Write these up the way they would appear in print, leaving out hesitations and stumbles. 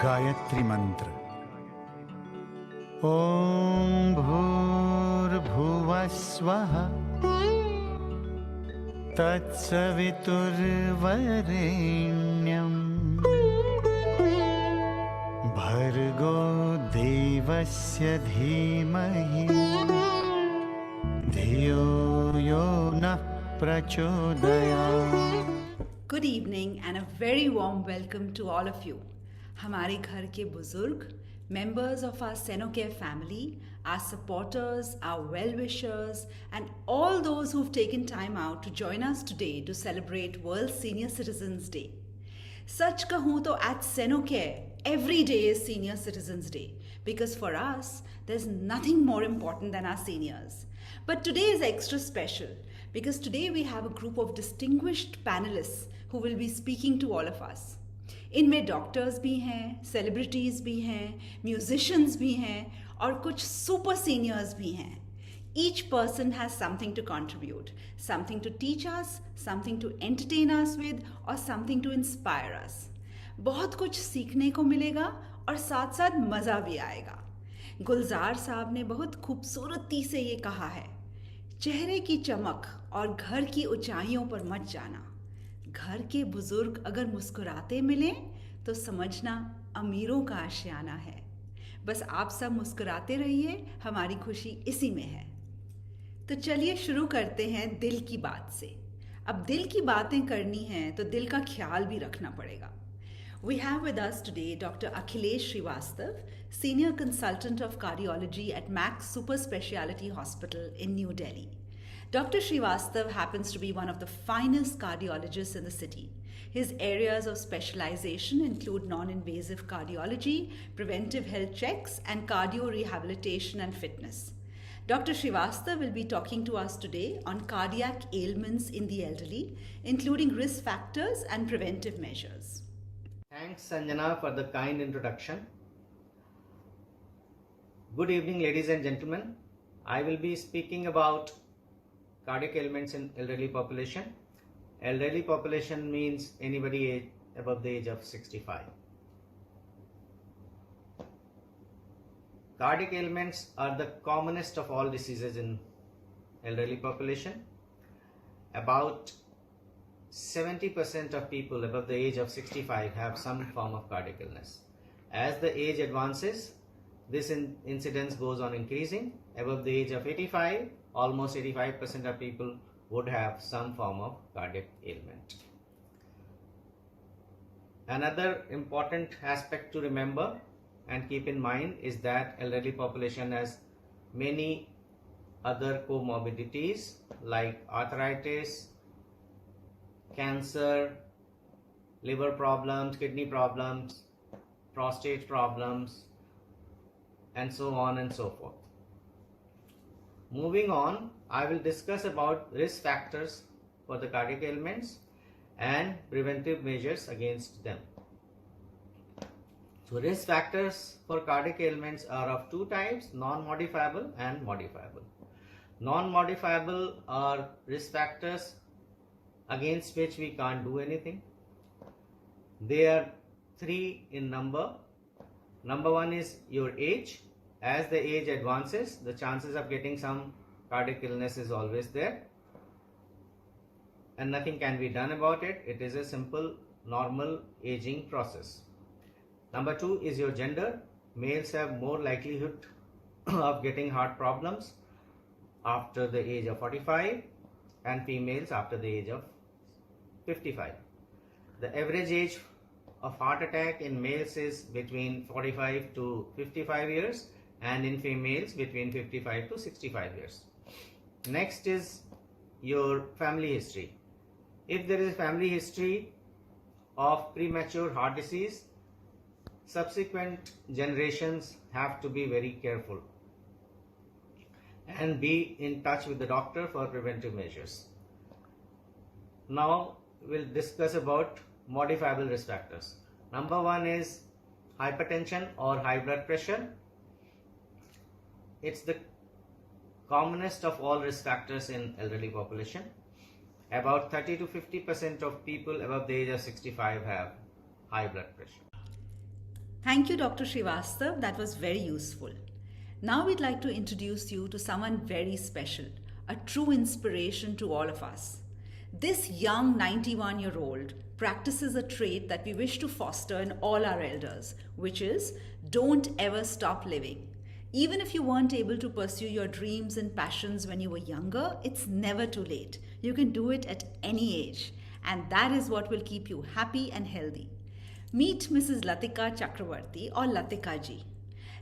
गायत्री मंत्र। ओम भूर्भुवः स्वः तत्सवितुर्वरेण्यं भर्गो देवस्य धीमहि धियो यो नः प्रचोदयात्। Good evening and a very warm welcome to all of you. हमारे घर के बुजुर्ग, members of our Senocare family, our supporters, our well-wishers and all those who've taken time out to join us today to celebrate World Senior Citizens Day. सच कहूँ तो at Senocare, every day is Senior Citizens Day because for us, there's nothing more important than our seniors. But today is extra special because today we have a group of distinguished panelists who will be speaking to all of us. इनमें doctors भी हैं, celebrities भी हैं, musicians भी हैं और कुछ super seniors भी हैं. Each person has something to contribute, something to teach us, something to entertain us with और something to inspire us. बहुत कुछ सीखने को मिलेगा और साथ साथ मज़ा भी आएगा. गुलजार साहब ने बहुत खूबसूरती से ये कहा है, चेहरे की चमक और घर की ऊंचाइयों पर मत जाना. घर के बुजुर्ग अगर मुस्कुराते मिलें तो समझना अमीरों का आशियाना है. बस आप सब मुस्कुराते रहिए, हमारी खुशी इसी में है. तो चलिए शुरू करते हैं दिल की बात से. अब दिल की बातें करनी हैं तो दिल का ख्याल भी रखना पड़ेगा. We have with us today Dr. Akhilesh Srivastav, Senior Consultant of Cardiology at Max Super Speciality Hospital in New Delhi. Dr. Srivastav happens to be one of the finest cardiologists in the city. His areas of specialization include non-invasive cardiology, preventive health checks, and cardio rehabilitation and fitness. Dr. Srivastav will be talking to us today on cardiac ailments in the elderly, including risk factors and preventive measures. Thanks, Sanjana, for the kind introduction. Good evening, ladies and gentlemen. I will be speaking about cardiac ailments in elderly population. Elderly population means anybody above the age of 65. Cardiac ailments are the commonest of all diseases in elderly population. About 70% of people above the age of 65 have some form of cardiac illness. As the age advances, this incidence goes on increasing. Above the age of 85, almost 85% of people would have some form of cardiac ailment. Another important aspect to remember and keep in mind is that elderly population has many other comorbidities like arthritis, cancer, liver problems, kidney problems, prostate problems, and so on and so forth. Moving on, I will discuss about risk factors for the cardiac ailments and preventive measures against them. So risk factors for cardiac ailments are of two types, non-modifiable and modifiable. Non-modifiable are risk factors against which we can't do anything. They are three in number. Number one is your age. As the age advances, the chances of getting some cardiac illness is always there and nothing can be done about it. It is a simple normal aging process. Number two is your gender. Males have more likelihood of getting heart problems after the age of 45 and females after the age of 55. The average age of heart attack in males is between 45 to 55 years and in females between 55 to 65 years. Next is your family history. If there is a family history of premature heart disease, subsequent generations have to be very careful and be in touch with the doctor for preventive measures. Now we'll discuss about modifiable risk factors. Number one is hypertension or high blood pressure. It's the commonest of all risk factors in elderly population. About 30 to 50% of people above the age of 65 have high blood pressure. Thank you, Dr. Srivastav. That was very useful. Now we'd like to introduce you to someone very special, a true inspiration to all of us. This young 91-year-old practices a trait that we wish to foster in all our elders, which is don't ever stop living. Even if you weren't able to pursue your dreams and passions when you were younger, it's never too late. You can do it at any age, and that is what will keep you happy and healthy. Meet Mrs. Latika Chakravarti or Latika ji.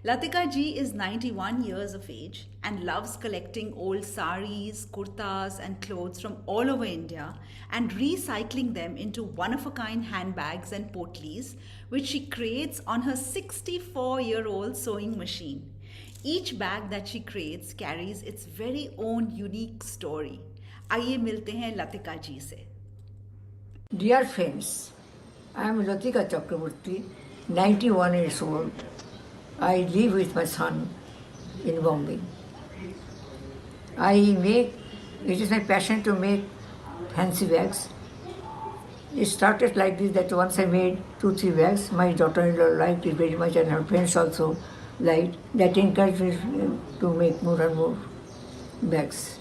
Latika ji is 91 years of age and loves collecting old saris, kurtas, and clothes from all over India and recycling them into one of a kind handbags and potlis, which she creates on her 64-year-old sewing machine. Each bag that she creates carries its very own unique story. आइए मिलते हैं लतिका जी से. Dear friends, I am Latika Chakravarti, 91 years old. I live with my son in Bombay. It is my passion to make fancy bags. It started like this, that once I made 2-3 bags. My daughter-in-law liked it very much and her friends also liked. That encouraged me to make more and more bags.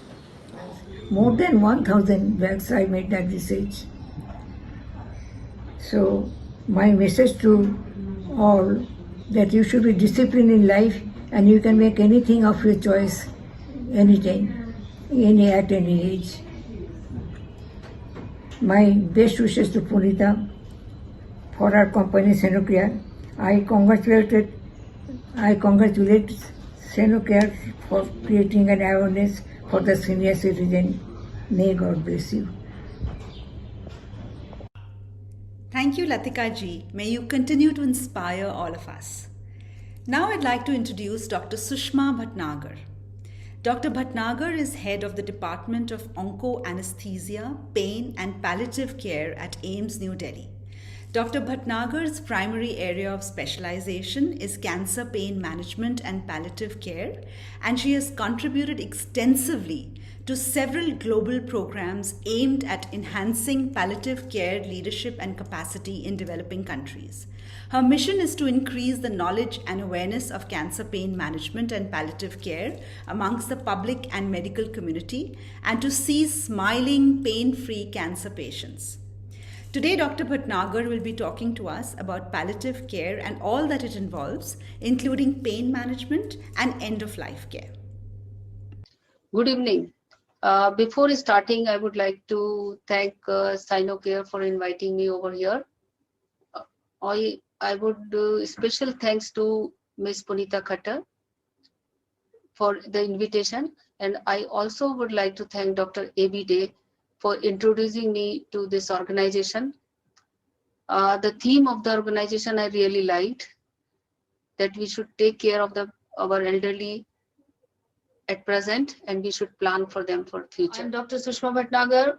More than 1,000 bags I made at this age. So my message to all, that you should be disciplined in life and you can make anything of your choice anytime, at any age. My best wishes to Punita for our company Senocare. I congratulate Senocare for creating an awareness for the senior citizen. May God bless you. Thank you, Latika ji. May you continue to inspire all of us. Now I'd like to introduce Dr. Sushma Bhatnagar. Dr. Bhatnagar is head of the Department of Onco Anesthesia, Pain and Palliative Care at AIIMS, New Delhi. Dr. Bhatnagar's primary area of specialization is cancer pain management and palliative care, and she has contributed extensively to several global programs aimed at enhancing palliative care leadership and capacity in developing countries. Her mission is to increase the knowledge and awareness of cancer pain management and palliative care amongst the public and medical community and to see smiling, pain-free cancer patients. Today, Dr. Bhatnagar will be talking to us about palliative care and all that it involves, including pain management and end-of-life care. Good evening. Before starting, I would like to thank Senocare for inviting me over here. I would do special thanks to Ms. Punita Khattar for the invitation, and I also would like to thank Dr. A.B. Day for introducing me to this organization. The theme of the organization I really liked, that we should take care of our elderly at present and we should plan for them for future. I'm Dr. Sushma Bhatnagar,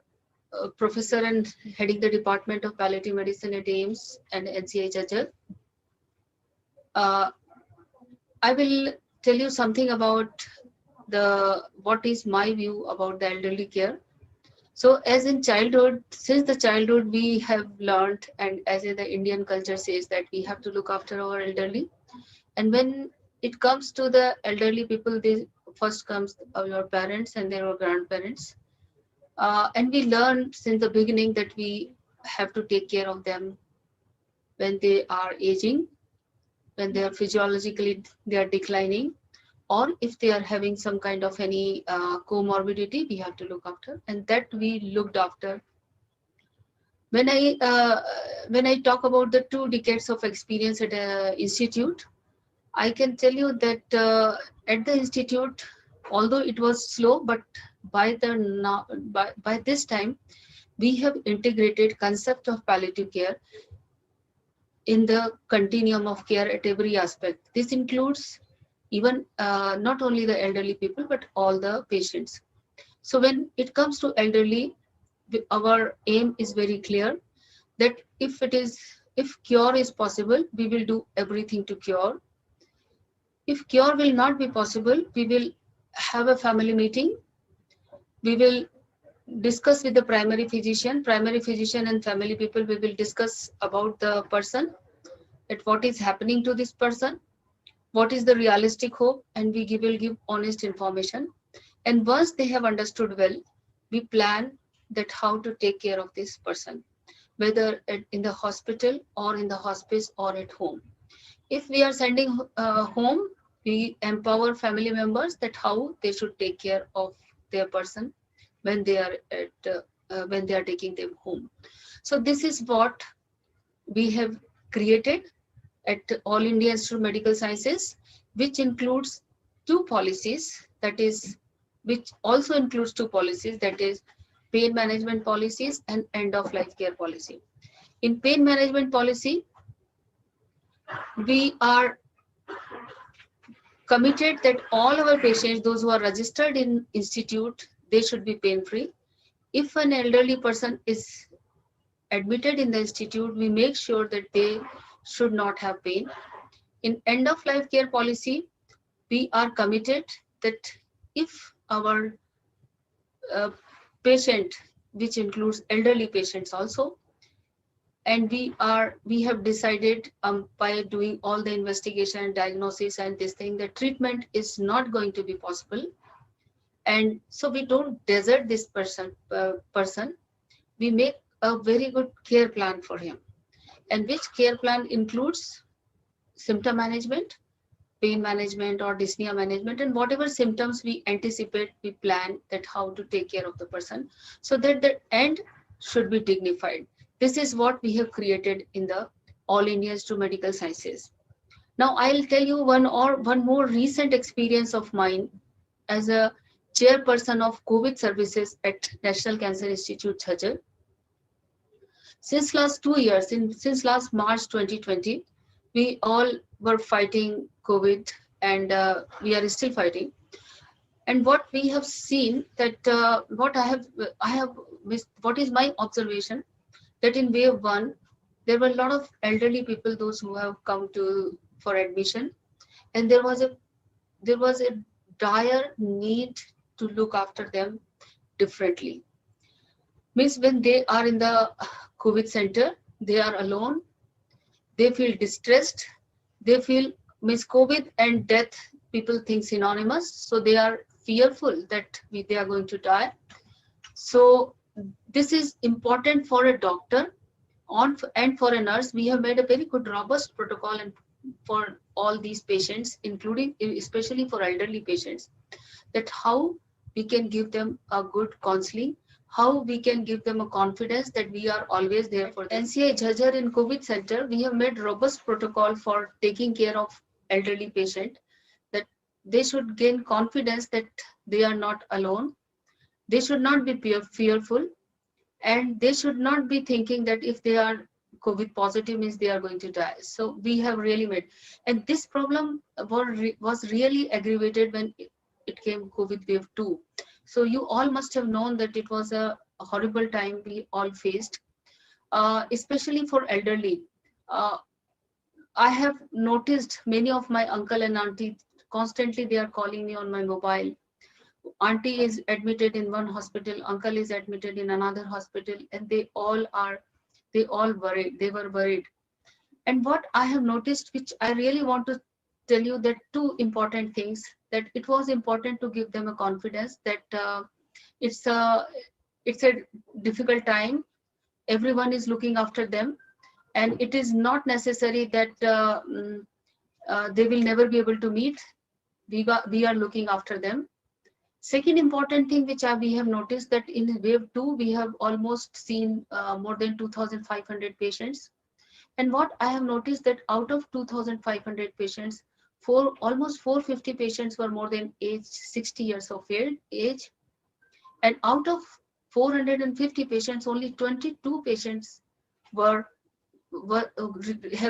professor and heading the Department of Palliative Medicine at AIIMS and NCI Jajjar. I will tell you something about what is my view about the elderly care. So as in childhood, since the childhood we have learned, and as in the Indian culture says, that we have to look after our elderly. And when it comes to the elderly people, they first comes your parents and their grandparents. And we learn since the beginning that we have to take care of them when they are aging, when they are physiologically they are declining, or if they are having some kind of any comorbidity, we have to look after, and that we looked after. When I talk about the 2 decades of experience at an institute, I can tell you that at the institute, although it was slow, but by this time, we have integrated concept of palliative care in the continuum of care at every aspect. This includes even not only the elderly people, but all the patients. So when it comes to elderly, our aim is very clear that if cure is possible, we will do everything to cure. If cure will not be possible, we will have a family meeting. We will discuss with the primary physician and family people. We will discuss about the person, at what is happening to this person, what is the realistic hope, and we will give honest information. And once they have understood well, we plan that how to take care of this person, whether in the hospital or in the hospice or at home. If we are sending home, we empower family members that how they should take care of their person when they are when they are taking them home. So this is what we have created at All India Institute of Medical Sciences, which includes two policies, that is, which also includes two policies, that is pain management policies and end of life care policy. In pain management policy, we are committed that all our patients, those who are registered in institute, they should be pain free. If an elderly person is admitted in the institute, we make sure that they should not have pain. In end of life care policy, we are committed that if our patient, which includes elderly patients also, and we have decided by doing all the investigation and diagnosis and this thing, the treatment is not going to be possible, and so we don't desert this person. We make a very good care plan for him, and which care plan includes symptom management, pain management or dyspnea management, and whatever symptoms we anticipate, we plan that how to take care of the person so that the end should be dignified. This is what we have created in the All India Institute of Medical Sciences. Now I'll tell you one more recent experience of mine as a chairperson of COVID services at National Cancer Institute, Jhajjar. Since last 2 years, since last March 2020, we all were fighting COVID, and we are still fighting. And what we have seen that what is my observation, that in wave one, there were a lot of elderly people, those who have come for admission, and there was a dire need to look after them differently. Means when they are in the COVID center, they are alone, they feel distressed, they feel, means COVID and death, people think synonymous, so they are fearful that they are going to die. So this is important for a doctor and for a nurse. We have made a very good robust protocol and for all these patients, including especially for elderly patients, that how we can give them a good counseling, how we can give them a confidence that we are always there for them. NCI Jhajjar in COVID center, we have made robust protocol for taking care of elderly patient, that they should gain confidence that they are not alone, they should not be fearful, and they should not be thinking that if they are COVID positive means they are going to die. So we have really made, and this problem was really aggravated when it came COVID wave 2. So you all must have known that it was a horrible time we all faced, especially for elderly. I have noticed many of my uncle and auntie, constantly they are calling me on my mobile. Auntie is admitted in one hospital, uncle is admitted in another hospital, and they all worried. They were worried. And what I have noticed, which I really want to tell you, that two important things, that it was important to give them a confidence that it's a difficult time, everyone is looking after them, and it is not necessary that they will never be able to meet. We are looking after them. Second important thing which we have noticed, that in wave 2 we have almost seen more than 2,500 patients, and what I have noticed, that out of 2,500 patients, almost 450 patients were more than 60 years of age, and out of 450 patients, only 22 patients have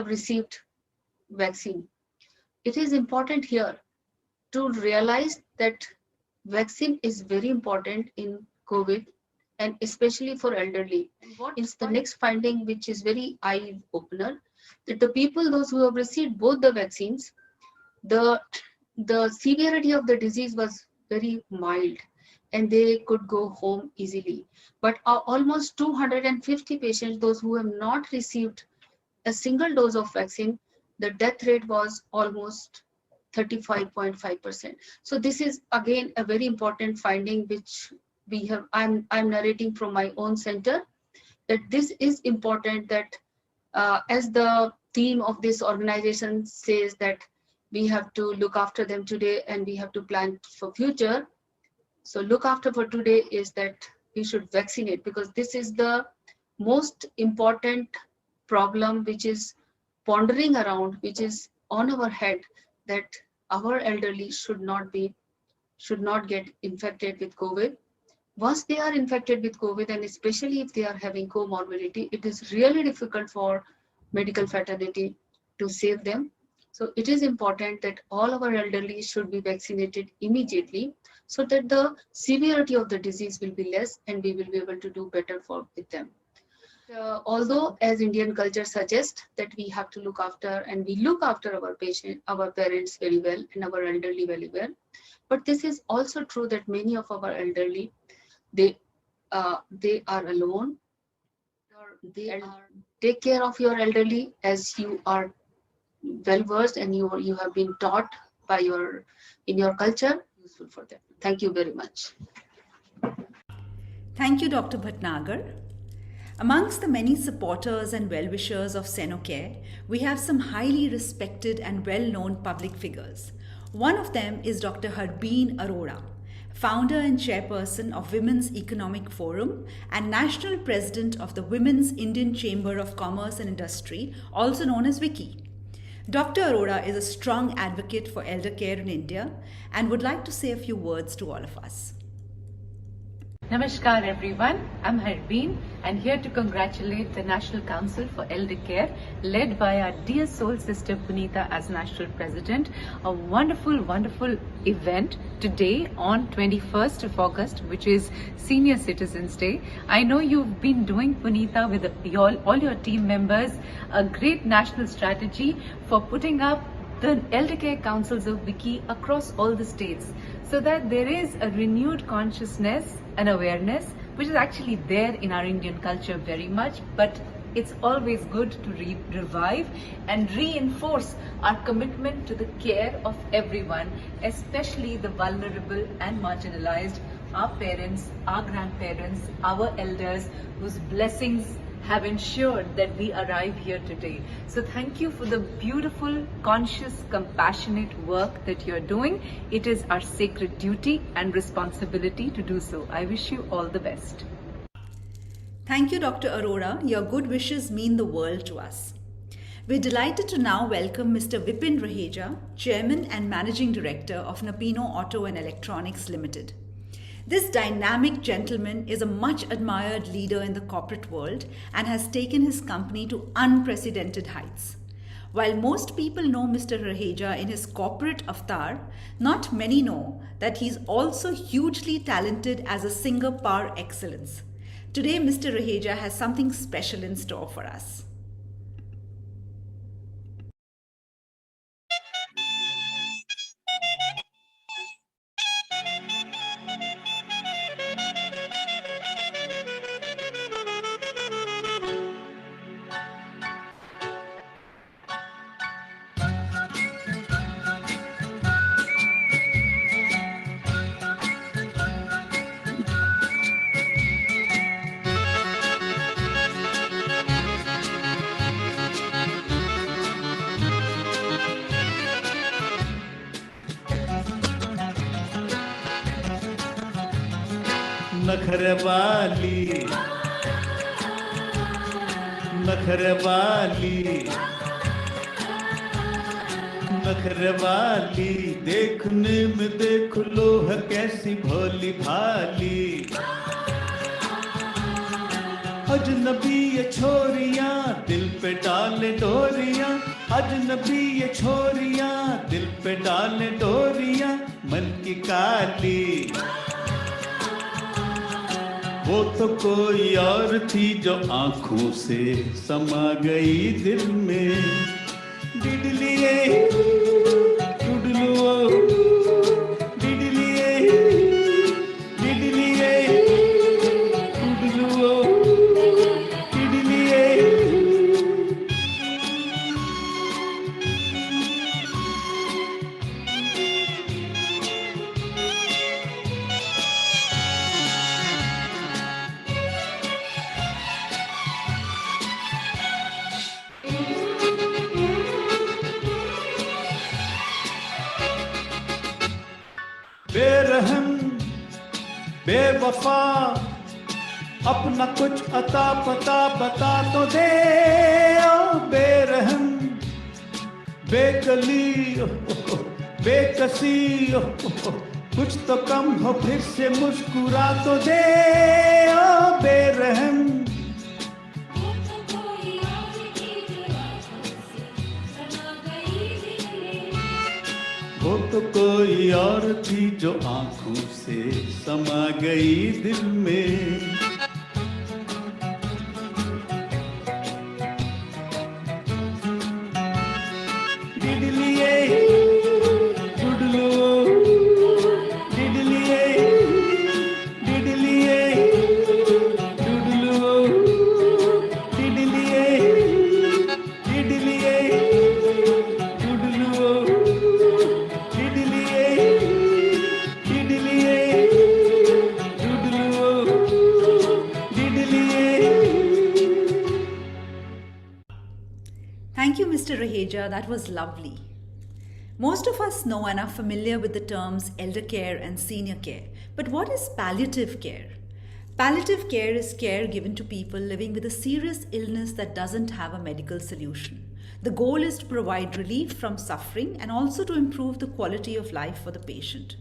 received vaccine. It is important here to realize that vaccine is very important in COVID, and especially for elderly. What is the next finding, which is very eye opener, that the people, those who have received both the vaccines, the severity of the disease was very mild and they could go home easily. But almost 250 patients, those who have not received a single dose of vaccine, the death rate was almost 35.5%. So this is again a very important finding which we have. I'm narrating from my own center, that this is important, that as the theme of this organization says, that we have to look after them today and we have to plan for future. So look after for today is that we should vaccinate, because this is the most important problem which is pondering around, which is on our head, that our elderly should not get infected with COVID. Once they are infected with COVID, and especially if they are having comorbidity, it is really difficult for medical fraternity to save them. So it is important that all our elderly should be vaccinated immediately, so that the severity of the disease will be less and we will be able to do better with them. Although as Indian culture suggests that we have to look after, and we look after our parents very well and our elderly very well, but this is also true that many of our elderly, they are alone. They take care of your elderly as you are well versed and you have been taught by in your culture, useful for them. Thank you very much. Thank you, Dr. Bhatnagar. Amongst the many supporters and well-wishers of Senocare, we have some highly respected and well-known public figures. One of them is Dr. Harbeen Arora, founder and chairperson of Women's Economic Forum and national president of the Women's Indian Chamber of Commerce and Industry, also known as WICI. Dr. Arora is a strong advocate for elder care in India and would like to say a few words to all of us. Namaskar everyone, I'm Harbeen and here to congratulate the National Council for Elder Care, led by our dear soul sister Punita as National President. A wonderful, wonderful event today on 21st of August, which is Senior Citizens Day. I know you've been doing, Punita, with all your team members, a great national strategy for putting up the elder care councils of WICI across all the states, so that there is a renewed consciousness and awareness, which is actually there in our Indian culture very much, but it's always good to revive and reinforce our commitment to the care of everyone, especially the vulnerable and marginalized, our parents, our grandparents, our elders, whose blessings have ensured that we arrive here today. So thank you for the beautiful, conscious, compassionate work that you're doing. It is our sacred duty and responsibility to do so. I wish you all the best. Thank you, Dr. Arora. Your good wishes mean the world to us. We're delighted to now welcome Mr. Vipin Raheja, Chairman and Managing Director of Napino Auto and Electronics Limited. This dynamic gentleman is a much admired leader in the corporate world and has taken his company to unprecedented heights. While most people know Mr. Raheja in his corporate avatar, not many know that he's also hugely talented as a singer par excellence. Today, Mr. Raheja has something special in store for us. नखरवाली नखरवाली नखरवाली, देखने में देख लो है कैसी भोली भाली। अजनबी ये छोरियां दिल पे डाले डोरियां, अजनबी ये छोरियां दिल पे डाले डोरियां, मन की काली। वो तो कोई और थी जो आंखों से समा गई दिल में। डिडलिए डुडलुओ डिडलिए डिडलिए डुडलुओ डिडलिए। बेवफा अपना कुछ अता पता बता तो दे, ओ बेरहम बेकली बेकसी, कुछ तो कम हो फिर से मुस्कुरा तो दे, ओ बेरहम। वो तो कोई और थी जो आंखों से समा गई दिल में। डिडलिए डुडलू, डिडलिए डिडलिए डुडलू, डिडलिए डिडलिए डुडलू, Thank you, Mr. Raheja. That was lovely. Most of us know and are familiar with the terms elder care and senior care. But what is palliative care? Palliative care is care given to people living with a serious illness that doesn't have a medical solution. The goal is to provide relief from suffering and also to improve the quality of life for the patient.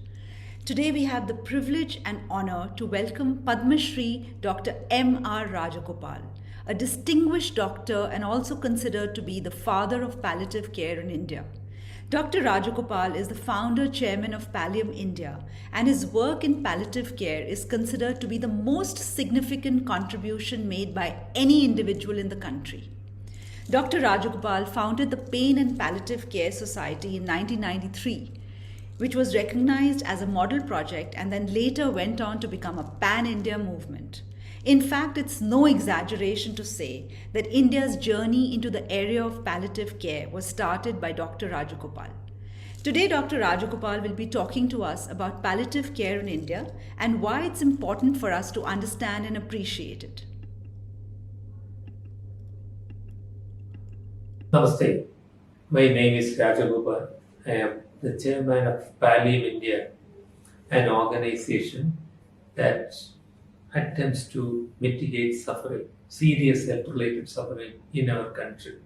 Today we have the privilege and honor to welcome Padma Shri Dr. M.R. Rajagopal, a distinguished doctor and also considered to be the father of palliative care in India. Dr. Rajagopal is the founder chairman of Pallium India, and his work in palliative care is considered to be the most significant contribution made by any individual in the country. Dr. Rajagopal founded the Pain and Palliative Care Society in 1993, which was recognized as a model project and then later went on to become a pan-India movement. In fact, it's no exaggeration to say that India's journey into the area of palliative care was started by Dr. Rajagopal. Today, Dr. Rajagopal will be talking to us about palliative care in India and why it's important for us to understand and appreciate it. Namaste. My name is Rajagopal. I am the chairman of Pallium India, an organization that attempts to mitigate suffering, serious health-related suffering in our country.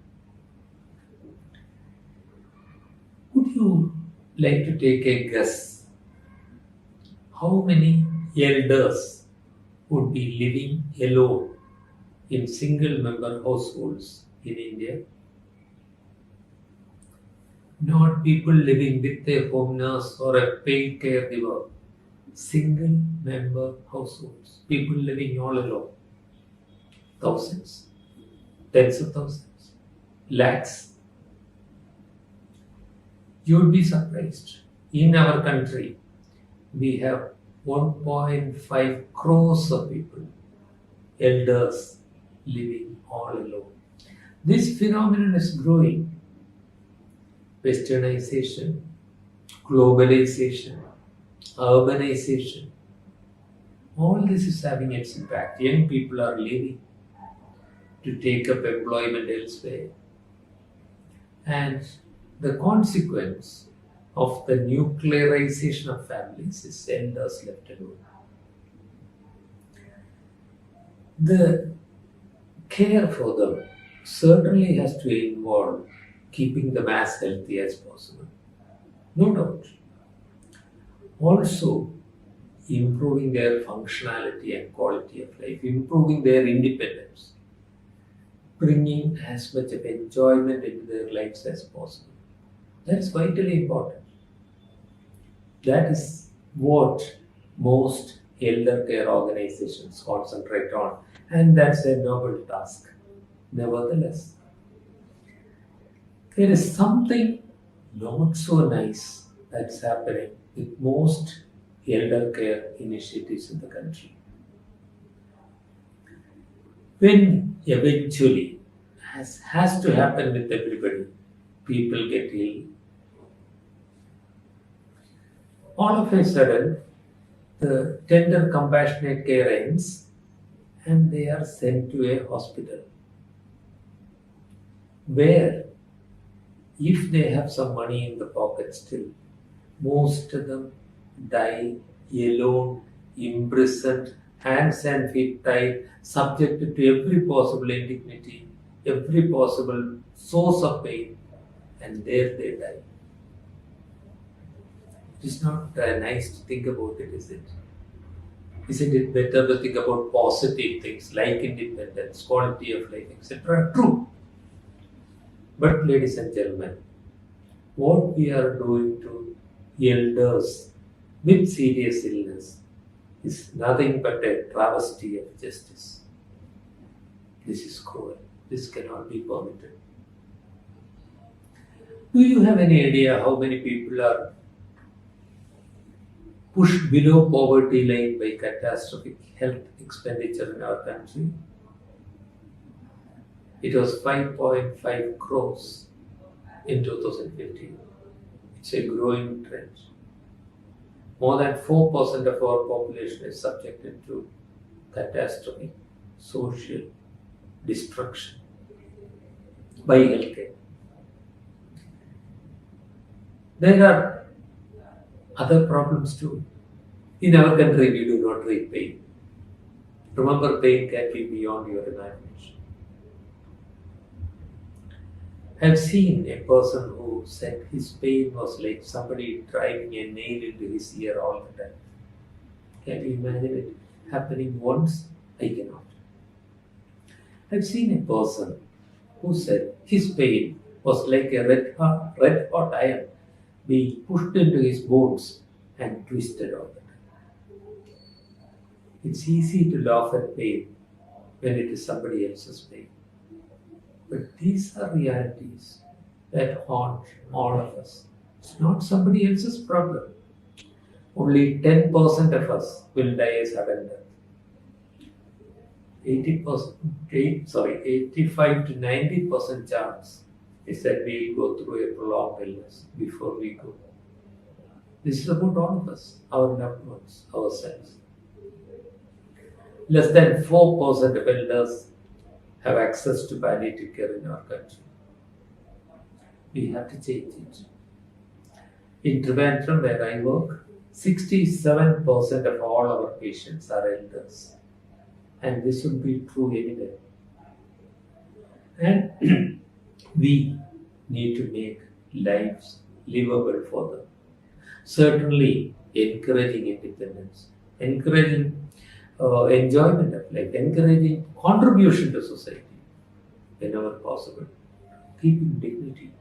Would you like to take a guess how many elders would be living alone in single-member households in India? Not people living with a home nurse or a paid caregiver. Single member households, people living all alone. Thousands, tens of thousands, lakhs. You would be surprised. In our country, we have 1.5 crores of people, elders living all alone. This phenomenon is growing. Westernization, globalization, urbanization, all this is having its impact. Young people are leaving to take up employment elsewhere. And the consequence of the nuclearization of families is elders left alone. The care for them certainly has to involve keeping them as healthy as possible. No doubt. Also, improving their functionality and quality of life, improving their independence, bringing as much of enjoyment into their lives as possible. That is vitally important. That is what most elder care organizations concentrate on, and that's a noble task. Nevertheless, there is something not so nice that's happening with most elder care initiatives in the country. When eventually, as has to happen with everybody, people get ill, all of a sudden, the tender compassionate care ends and they are sent to a hospital where, if they have some money in the pocket still, most of them die alone imprisoned, hands and feet tied, subjected to every possible indignity, every possible source of pain, and there they die. It is not nice to think about it, is it? Isn't it better to think about positive things like independence, quality of life, etc.? True. But, ladies and gentlemen, what we are doing to elders with serious illness is nothing but a travesty of justice. This is cruel. This cannot be permitted. Do you have any idea how many people are pushed below poverty line by catastrophic health expenditure in our country? It was 5.5 crores in 2015. It's a growing trend. More than 4% of our population is subjected to catastrophic social destruction by healthcare. There are other problems too. In our country, we do not treat pain. Remember, pain can be beyond your imagination. I've seen a person who said his pain was like somebody driving a nail into his ear all the time. Can you imagine it happening once? I cannot. I've seen a person who said his pain was like a red hot iron being pushed into his bones and twisted all the time. It's easy to laugh at pain when it is somebody else's pain. But these are realities that haunt all of us. It's not somebody else's problem. Only 10% of us will die a sudden death. 85 to 90% chance is that we'll go through a prolonged illness before we go. This is about all of us, our loved ones, ourselves. Less than 4% of elders have access to palliative care in our country. We have to change it. In Trivandrum, where I work, 67% of all our patients are elders. And this will be true anywhere. And we need to make lives livable for them. Certainly, encouraging independence, encouraging enjoyment of life, encouraging contribution to society whenever possible, keeping dignity.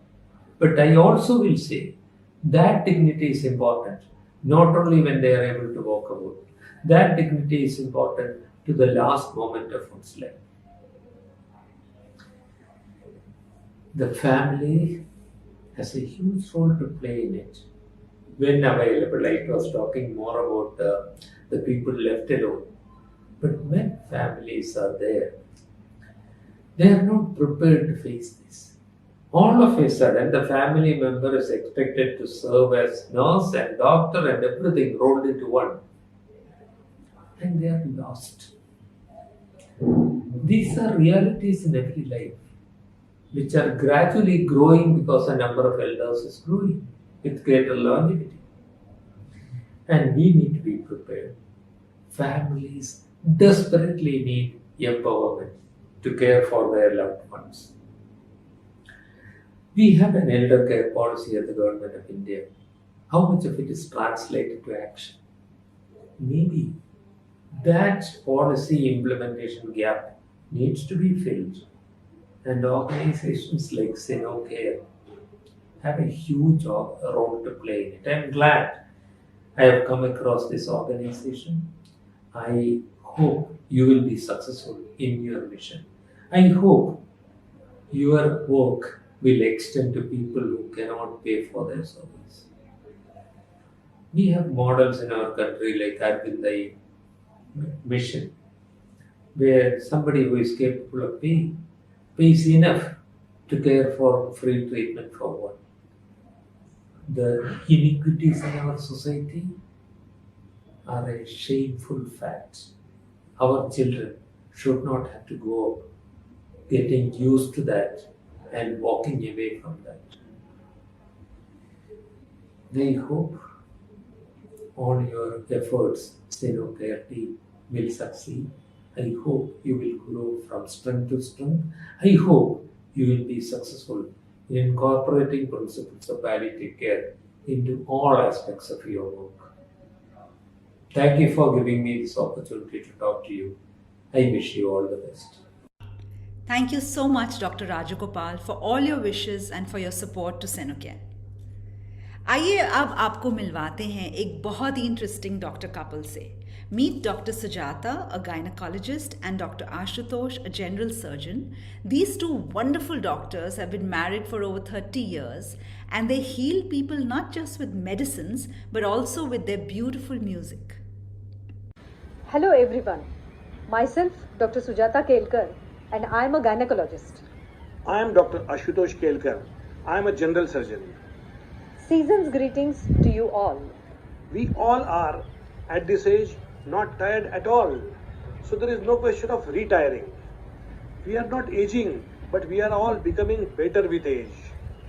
But I also will say that dignity is important not only when they are able to walk about. That dignity is important to the last moment of one's life. The family has a huge role to play in it. When available, I was talking more about the people left alone. But when families are there, they are not prepared to face this. All of a sudden, the family member is expected to serve as nurse and doctor and everything rolled into one. And they are lost. These are realities in every life, which are gradually growing because the number of elders is growing with greater longevity. And we need to be prepared. Families desperately need empowerment to care for their loved ones. We have an elder care policy at the Government of India. How much of it is translated to action? Maybe that policy implementation gap needs to be filled. And organizations like Senocare have a huge role to play in it. I'm glad I have come across this organization. I hope you will be successful in your mission. I hope your work will extend to people who cannot pay for their service. We have models in our country like Arvindai mission, where somebody who is capable of paying pays enough to care for free treatment for one. The iniquities in our society are a shameful fact. Our children should not have to go up getting used to that and walking away from that. I hope all your efforts Senocare team will succeed. I hope you will grow from strength to strength. I hope you will be successful in incorporating principles of palliative care into all aspects of your work. Thank you for giving me this opportunity to talk to you. I wish you all the best. Thank you so much, Dr. Rajagopal, for all your wishes and for your support to Senocare. आइए अब आपको मिलवाते हैं एक बहुत ही interesting doctor couple से. Meet Dr. Sujata, a gynecologist, and Dr. Ashutosh, a general surgeon. These two wonderful doctors have been married for over 30 years and they heal people not just with medicines but also with their beautiful music. Hello everyone. Myself, Dr. Sujata Kelkar, and I am a gynecologist. I am Dr. Ashutosh Kelkar. I am a general surgeon. Season's greetings to you all. We all are at this age not tired at all. So there is no question of retiring. We are not aging, but we are all becoming better with age.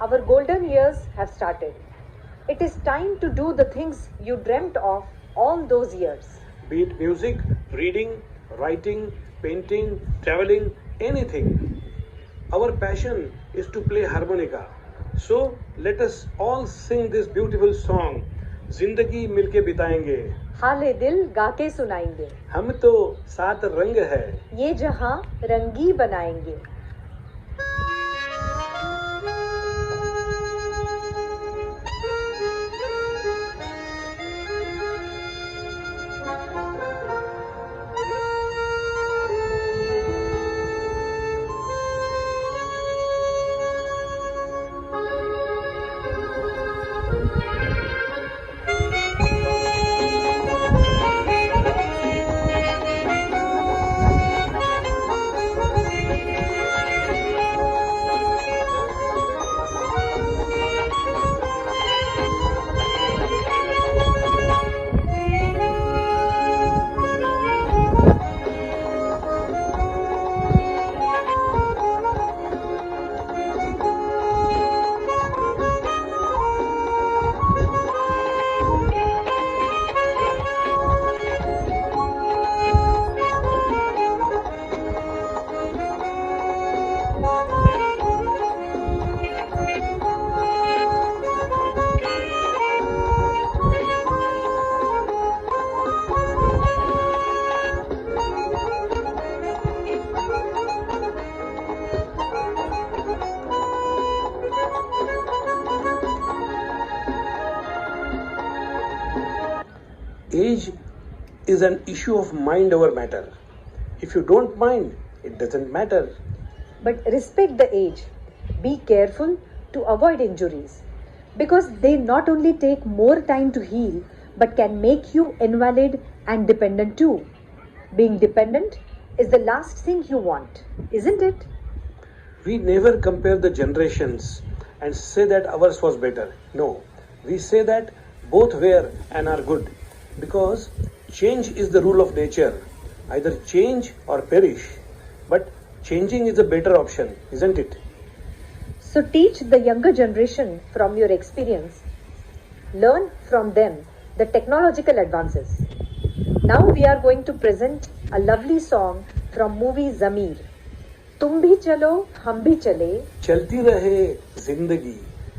Our golden years have started. It is time to do the things you dreamt of all those years. Be it music, reading, writing, painting, traveling, anything. Our passion is to play harmonica. So let us all sing this beautiful song. जिंदगी मिलके बिताएंगे, हाले दिल गा के सुनाएंगे, हम तो सात रंग है, ये जहां रंगी बनाएंगे. Age is an issue of mind over matter. If you don't mind, it doesn't matter. But respect the age. Be careful to avoid injuries, because they not only take more time to heal but can make you invalid and dependent too. Being dependent is the last thing you want, isn't it? We never compare the generations and say that ours was better. No, we say that both were and are good, because change is the rule of nature. Either change or perish. But changing is a better option, isn't it? So teach the younger generation from your experience. Learn from them the technological advances. Now we are going to present a lovely song from movie Zamir. तुम भी चलो हम भी चले, चलती रहे जिंदगी,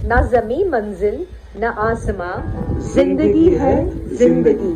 ना जमी मंजिल ना आसमां, जिंदगी है जिंदगी.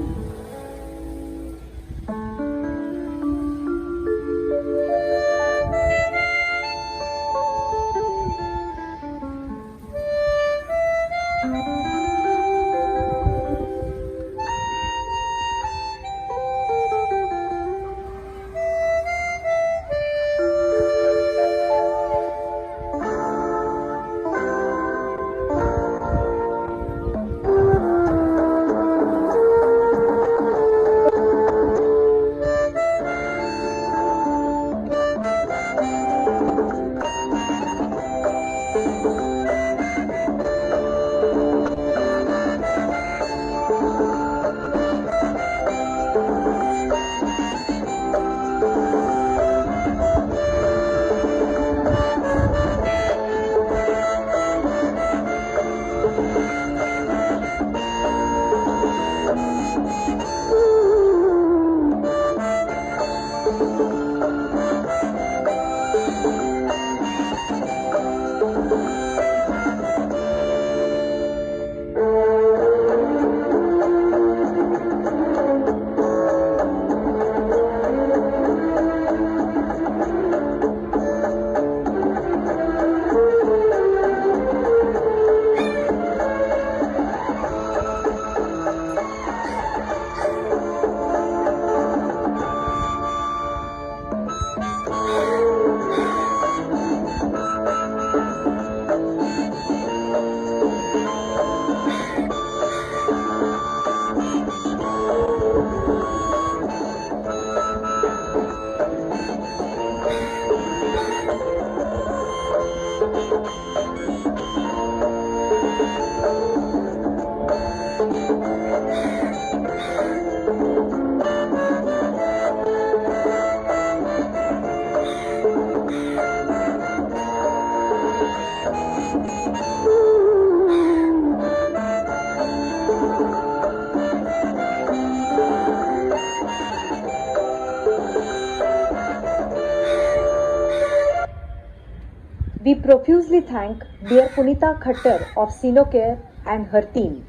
We profusely thank dear Punita Khattar of Senocare and her team,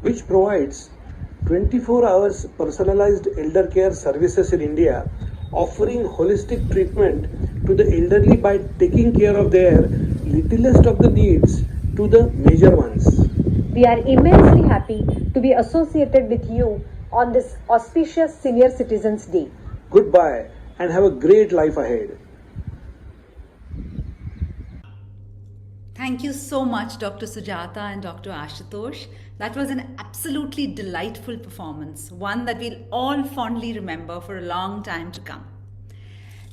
which provides 24 hours personalized elder care services in India, offering holistic treatment to the elderly by taking care of their littlest of the needs to the major ones. We are immensely happy to be associated with you on this auspicious Senior Citizens Day. Goodbye and have a great life ahead. Thank you so much, Dr. Sujata and Dr. Ashutosh. That was an absolutely delightful performance, one that we'll all fondly remember for a long time to come.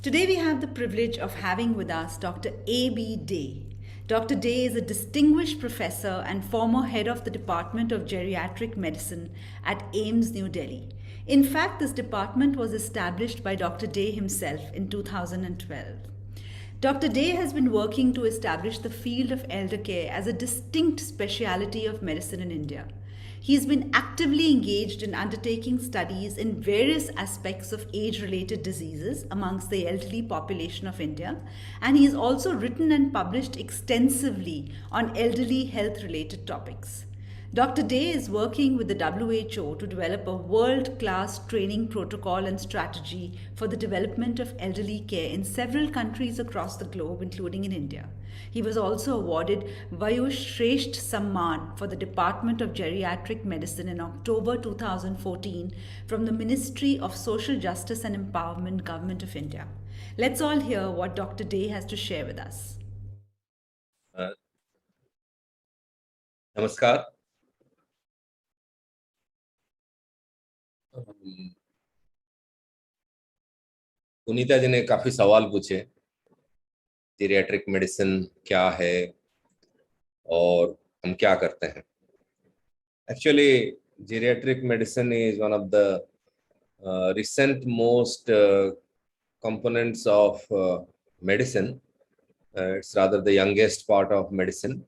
Today we have the privilege of having with us Dr. A.B. Day. Dr. Day is a distinguished professor and former head of the Department of Geriatric Medicine at AIIMS, New Delhi. In fact, this department was established by Dr. Day himself in 2012. Dr. Day has been working to establish the field of elder care as a distinct speciality of medicine in India. He has been actively engaged in undertaking studies in various aspects of age-related diseases amongst the elderly population of India, and he has also written and published extensively on elderly health-related topics. Dr. Day is working with the WHO to develop a world-class training protocol and strategy for the development of elderly care in several countries across the globe, including in India. He was also awarded Vayush Shresht Samman for the Department of Geriatric Medicine in October 2014 from the Ministry of Social Justice and Empowerment, Government of India. Let's all hear what Dr. Day has to share with us. नमस्कार। पुनीता जी ने काफी सवाल पूछे, geriatric medicine क्या है और हम क्या करते हैं। Actually geriatric medicine is one of the recent most components of medicine. It's rather the youngest part of medicine,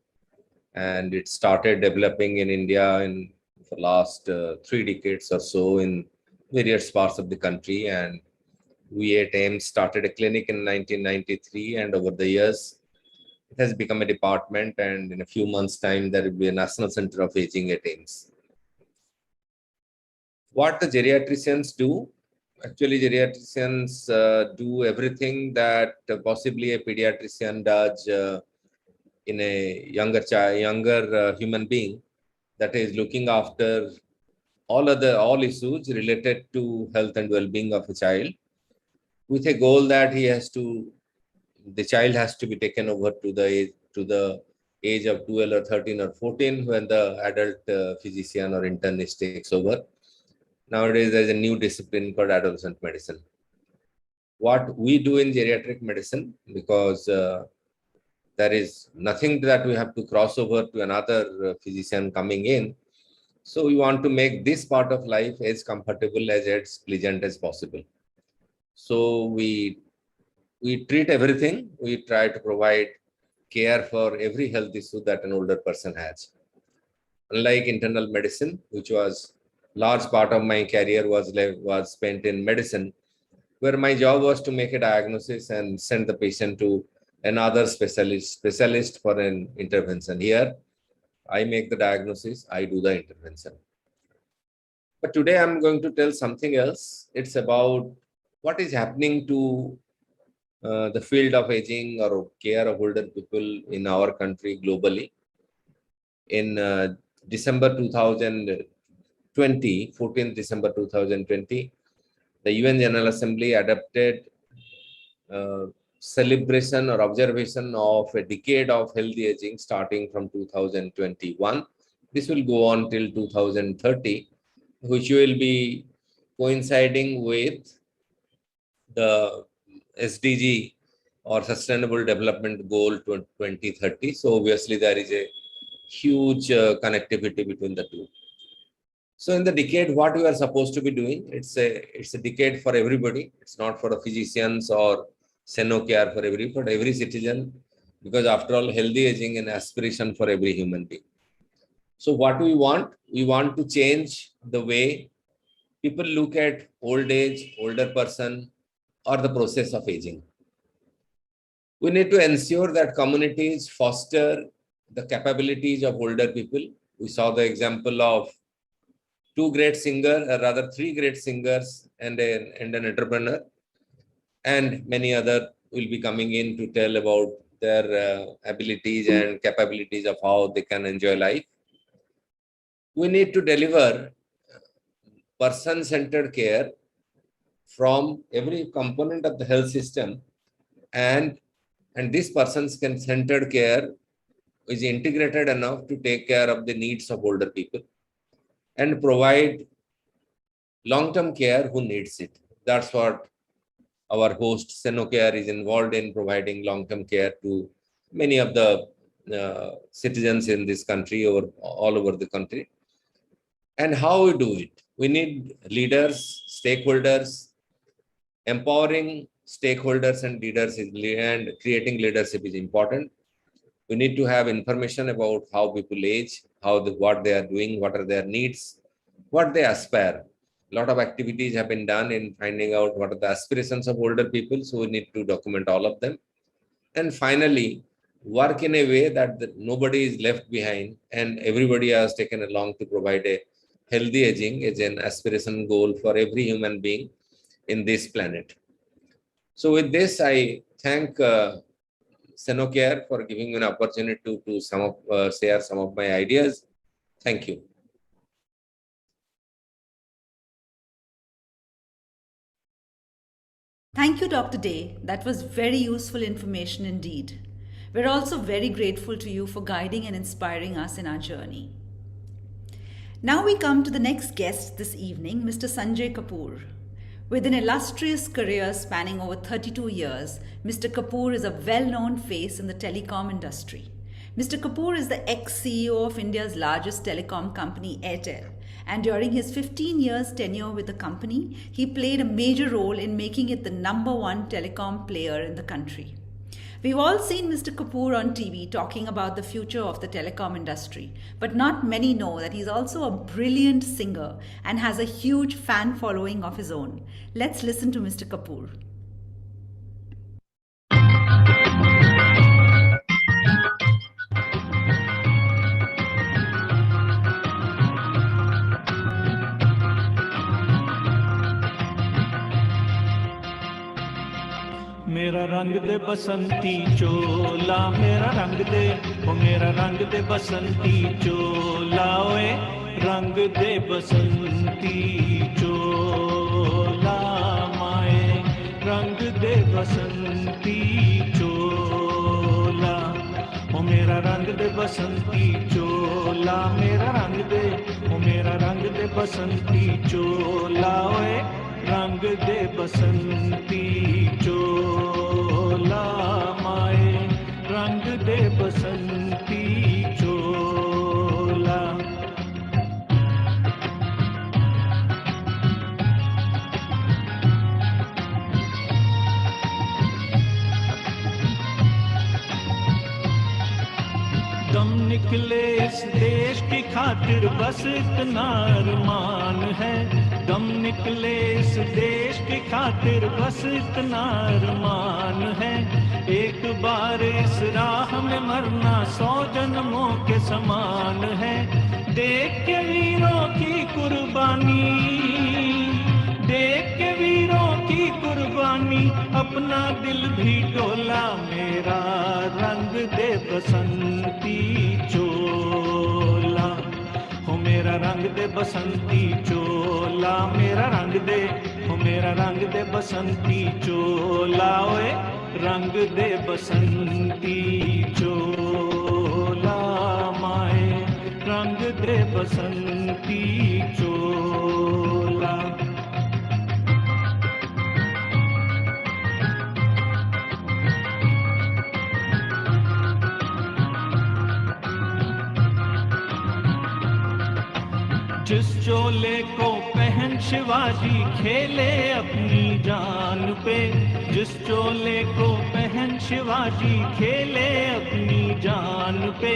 and it started developing in India in the last 3 decades or so in various parts of the country. And we at AIIMS started a clinic in 1993, and over the years it has become a department, and in a few months' time there will be a National Center of Aging at AIIMS. What the geriatricians do? Actually, geriatricians do everything that possibly a pediatrician does in a younger human being, that is looking after all issues related to health and well-being of a child, with a goal that the child has to be taken over to the age of 12 or 13 or 14 when the adult physician or internist takes over. Nowadays, there is a new discipline called adolescent medicine. What we do in geriatric medicine, because there is nothing that we have to cross over to another physician coming in, so we want to make this part of life as comfortable, as pleasant as possible. So we treat everything. We try to provide care for every health issue that an older person has. Unlike internal medicine, which was large part of my career was spent in medicine, where my job was to make a diagnosis and send the patient to another specialist for an intervention. Here, I make the diagnosis, I do the intervention. But today I'm going to tell something else. It's about what is happening to the field of aging or care of older people in our country globally. In December 2020, 14th December 2020, the UN General Assembly adopted celebration or observation of a decade of healthy aging starting from 2021. This will go on till 2030, which will be coinciding with the SDG or Sustainable Development Goal 2030. So obviously there is a huge connectivity between the two. So in the decade, what we are supposed to be doing, it's a decade for everybody. It's not for the physicians or Senocare for every citizen, because after all, healthy aging is an aspiration for every human being. So what do we want? We want to change the way people look at old age, older person, or the process of aging. We need to ensure that communities foster the capabilities of older people. We saw the example of three great singers and an entrepreneur, and many other will be coming in to tell about their abilities and capabilities of how they can enjoy life. We need to deliver person-centered care from every component of the health system, and this person-centered care is integrated enough to take care of the needs of older people and provide long-term care who needs it. That's what our host Senocare is involved in, providing long-term care to many of the citizens in this country or all over the country. And how we do it? We need leaders, stakeholders. Empowering stakeholders and leaders and creating leadership is important. We need to have information about how people age, what they are doing, what are their needs, what they aspire. A lot of activities have been done in finding out what are the aspirations of older people, so we need to document all of them. And finally, work in a way that nobody is left behind and everybody has taken along to provide a healthy aging as an aspiration goal for every human being in this planet. So with this, I thank Senocare for giving me an opportunity to share some of my ideas. Thank you. Thank you, Dr. Day. That was very useful information indeed. We're also very grateful to you for guiding and inspiring us in our journey. Now we come to the next guest this evening, Mr. Sanjay Kapoor. With an illustrious career spanning over 32 years, Mr. Kapoor is a well-known face in the telecom industry. Mr. Kapoor is the ex-CEO of India's largest telecom company, Airtel, and during his 15 years tenure with the company, he played a major role in making it the #1 telecom player in the country. We've all seen Mr. Kapoor on TV talking about the future of the telecom industry, but not many know that he's also a brilliant singer and has a huge fan following of his own. Let's listen to Mr. Kapoor. मेरा रंग दे बसंती चोला, मेरा रंग दे, ओ मेरा रंग दे बसंती चोला, ओए रंग दे बसंती चोला, माए रंग दे बसंती चोला, ओ मेरा रंग दे बसंती चोला, मेरा रंग दे, ओ मेरा रंग दे बसंती चोला, ओए रंग दे बसंती चोला, माए रंग दे बसंती चोला। दम निकले इस देश की खातिर बस इतना अरमान है, दम निकले इस देश की खातिर बस इतना अरमान है, एक बार इस राह में मरना 100 जन्मों के समान है। देख के वीरों की कुर्बानी, देख के वीरों की कुर्बानी, अपना दिल भी डोला, मेरा रंग दे बसंती चोला, हो मेरा रंग दे बसंती चोला, मेरा रंग दे, हो मेरा रंग दे बसंती चोला, ओए रंग दे बसंती चोला, माए रंग दे बसंती चोला। जिस चोले को पहन शिवाजी खेले अपनी जान पे, जिस चोले को पहन शिवाजी खेले अपनी जान पे,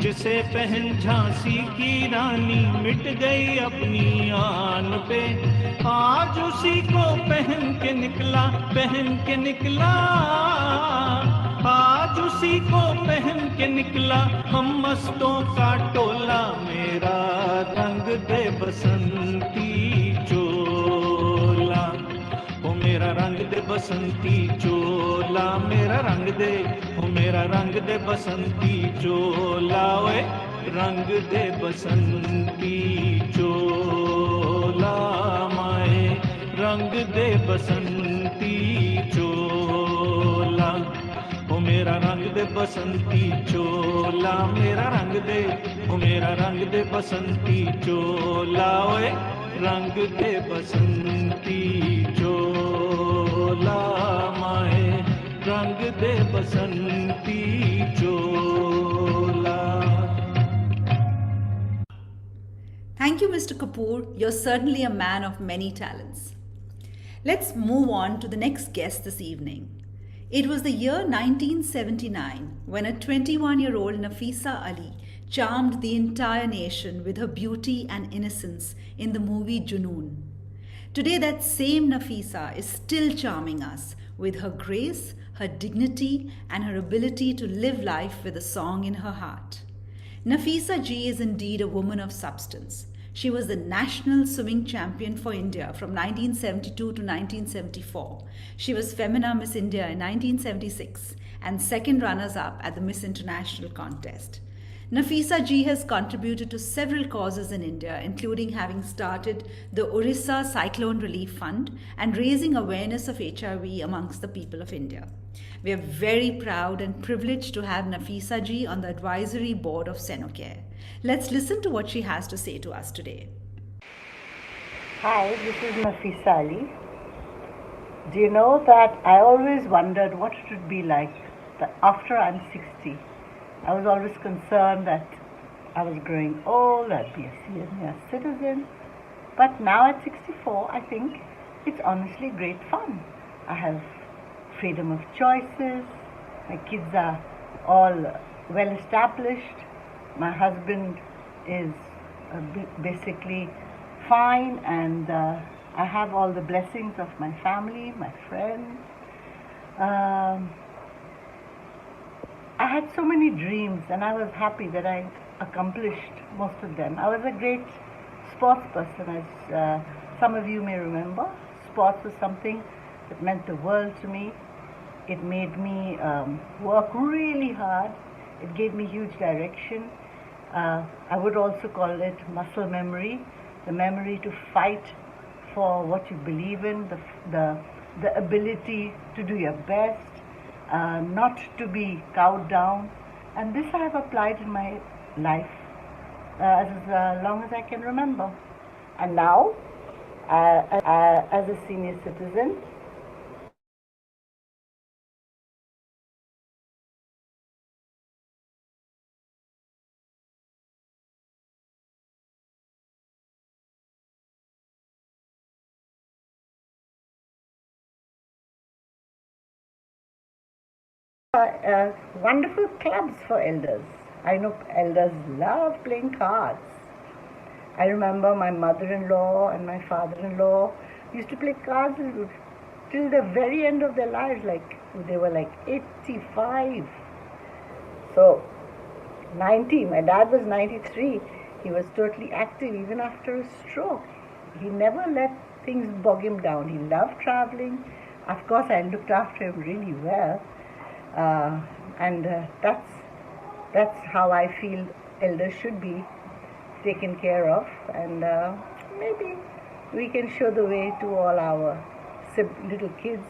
जिसे पहन झांसी की रानी मिट गई अपनी आन पे, आज उसी को पहन के निकला, पहन के निकला, आज उसी को पहन के निकला हम मस्तों का टोला। मेरा रंग दे बसंती चोला, ओ मेरा रंग दे बसंती चोला, मेरा रंग दे, ओ मेरा रंग दे बसंती चोला, ओए रंग दे बसंती चोला, माए रंग दे बसंती चोला, ओ मेरा रंग दे बसंती चोला, मेरा रंग दे, ओ मेरा रंग दे बसंती चोला, ओए रंग दे बसंती चोला, माए रंग दे बसंती चोला। Thank you, Mr. Kapoor. You're certainly a man of many talents. Let's move on to the next guest this evening. It was the year 1979 when a 21-year-old Nafisa Ali charmed the entire nation with her beauty and innocence in the movie Junoon. Today, that same Nafisa is still charming us with her grace, her dignity, and her ability to live life with a song in her heart. Nafisa Ji is indeed a woman of substance. She was the national swimming champion for India from 1972 to 1974. She was Femina Miss India in 1976 and second runners-up at the Miss International contest. Nafisa Ji has contributed to several causes in India, including having started the Orissa Cyclone Relief Fund and raising awareness of HIV amongst the people of India. We are very proud and privileged to have Nafisa Ji on the advisory board of Senocare. Let's listen to what she has to say to us today. Hi, this is Nafisa Ali. Do you know that I always wondered what it would be like after I'm 60? I was always concerned that I was growing old, I'd be a senior citizen. But now at 64, I think it's honestly great fun. I have freedom of choices, my kids are all well established, my husband is basically fine, and I have all the blessings of my family, my friends. I had so many dreams and I was happy that I accomplished most of them. I was a great sports person, as some of you may remember. Sports was something that meant the world to me. It made me work really hard. It gave me huge direction. I would also call it muscle memory, the memory to fight for what you believe in, the ability to do your best, not to be cowed down. And this I have applied in my life as long as I can remember. And now, as a senior citizen, wonderful clubs for elders. I know elders love playing cards. I remember my mother-in-law and my father-in-law used to play cards till the very end of their lives, like they were like 85. So 90, my dad was 93. He was totally active even after a stroke. He never let things bog him down. He loved traveling. Of course, I looked after him really well. And that's how I feel elders should be taken care of, and maybe we can show the way to all our little kids.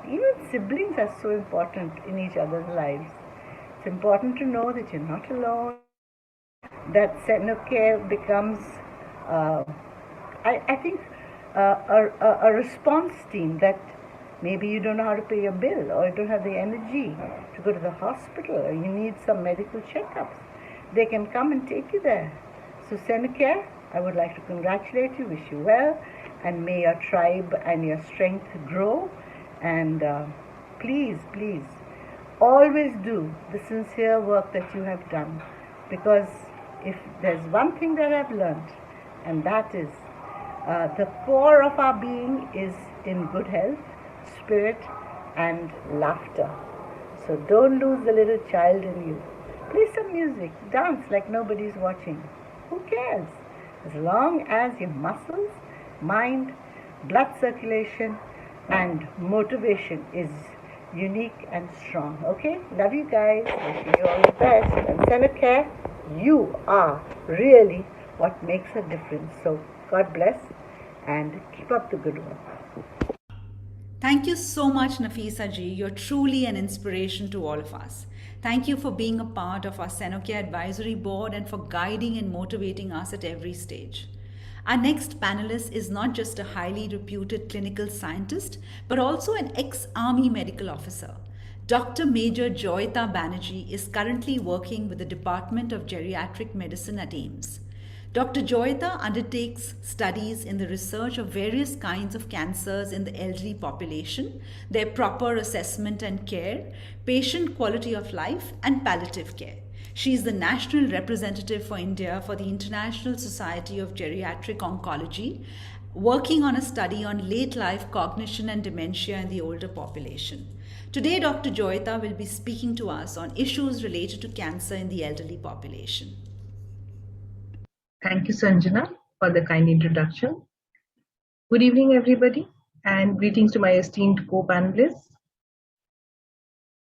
Even siblings are so important in each other's lives. It's important to know that you're not alone, that Senocare becomes, I think, a response team, that maybe you don't know how to pay your bill, or you don't have the energy to go to the hospital, or you need some medical checkups. They can come and take you there. So Senocare, I would like to congratulate you, wish you well, and may your tribe and your strength grow. And please, please, always do the sincere work that you have done, because if there's one thing that I've learned, and that is the core of our being is in good health, spirit, and laughter. So don't lose the little child in you. Play some music, dance like nobody's watching. Who cares? As long as your muscles, mind, blood circulation, and motivation is unique and strong. Okay? Love you guys. Wishing you all the best. And Senocare, you are really what makes a difference. So God bless and keep up the good work. Thank you so much, Nafisa ji. You're truly an inspiration to all of us. Thank you for being a part of our Senocare Advisory Board and for guiding and motivating us at every stage. Our next panelist is not just a highly reputed clinical scientist, but also an ex-army medical officer. Dr. Major Joyita Banerjee is currently working with the Department of Geriatric Medicine at AIIMS. Dr. Joyita undertakes studies in the research of various kinds of cancers in the elderly population, their proper assessment and care, patient quality of life, and palliative care. She is the national representative for India for the International Society of Geriatric Oncology, working on a study on late life cognition and dementia in the older population. Today, Dr. Joyita will be speaking to us on issues related to cancer in the elderly population. Thank you, Sanjana, for the kind introduction. Good evening, everybody, and greetings to my esteemed co-panelists.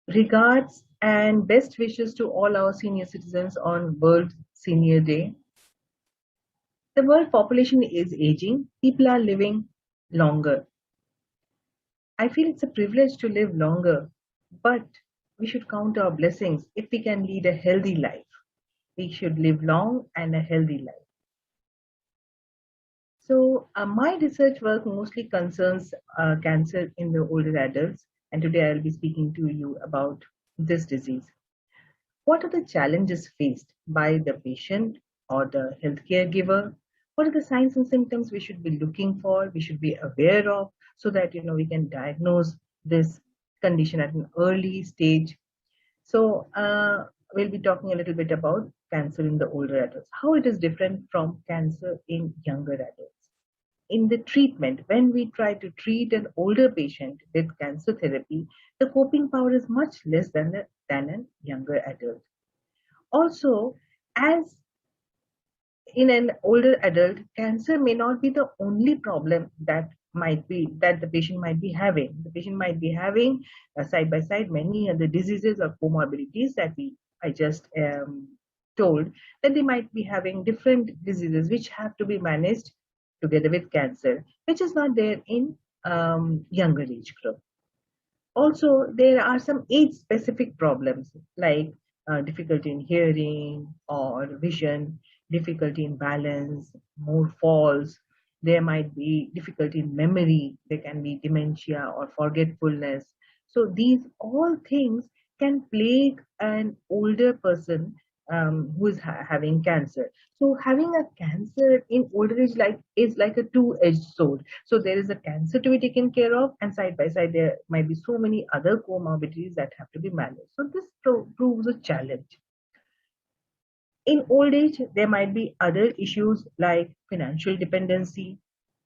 Regards and best wishes to all our senior citizens on World Senior Day. The world population is aging. People are living longer. I feel it's a privilege to live longer, but we should count our blessings if we can lead a healthy life. We should live long and a healthy life. So my research work mostly concerns cancer in the older adults, and today I'll be speaking to you about this disease. What are the challenges faced by the patient or the healthcare giver? What are the signs and symptoms we should be looking for, we should be aware of, so that we can diagnose this condition at an early stage? So we'll be talking a little bit about cancer in the older adults, how it is different from cancer in younger adults. In the treatment, when we try to treat an older patient with cancer therapy, the coping power is much less than a younger adult. Also, as in an older adult, cancer may not be the only problem that the patient might be having. The patient might be having side by side many other diseases or comorbidities that I just told, that they might be having different diseases which have to be managed together with cancer, which is not there in younger age group. Also, there are some age-specific problems like difficulty in hearing or vision, difficulty in balance, more falls. There might be difficulty in memory. There can be dementia or forgetfulness. So these all things can plague an older person who is having cancer. So having a cancer in older age is like a two-edged sword. So there is a cancer to be taken care of, and side by side there might be so many other comorbidities that have to be managed. So this proves a challenge. In old age, there might be other issues like financial dependency,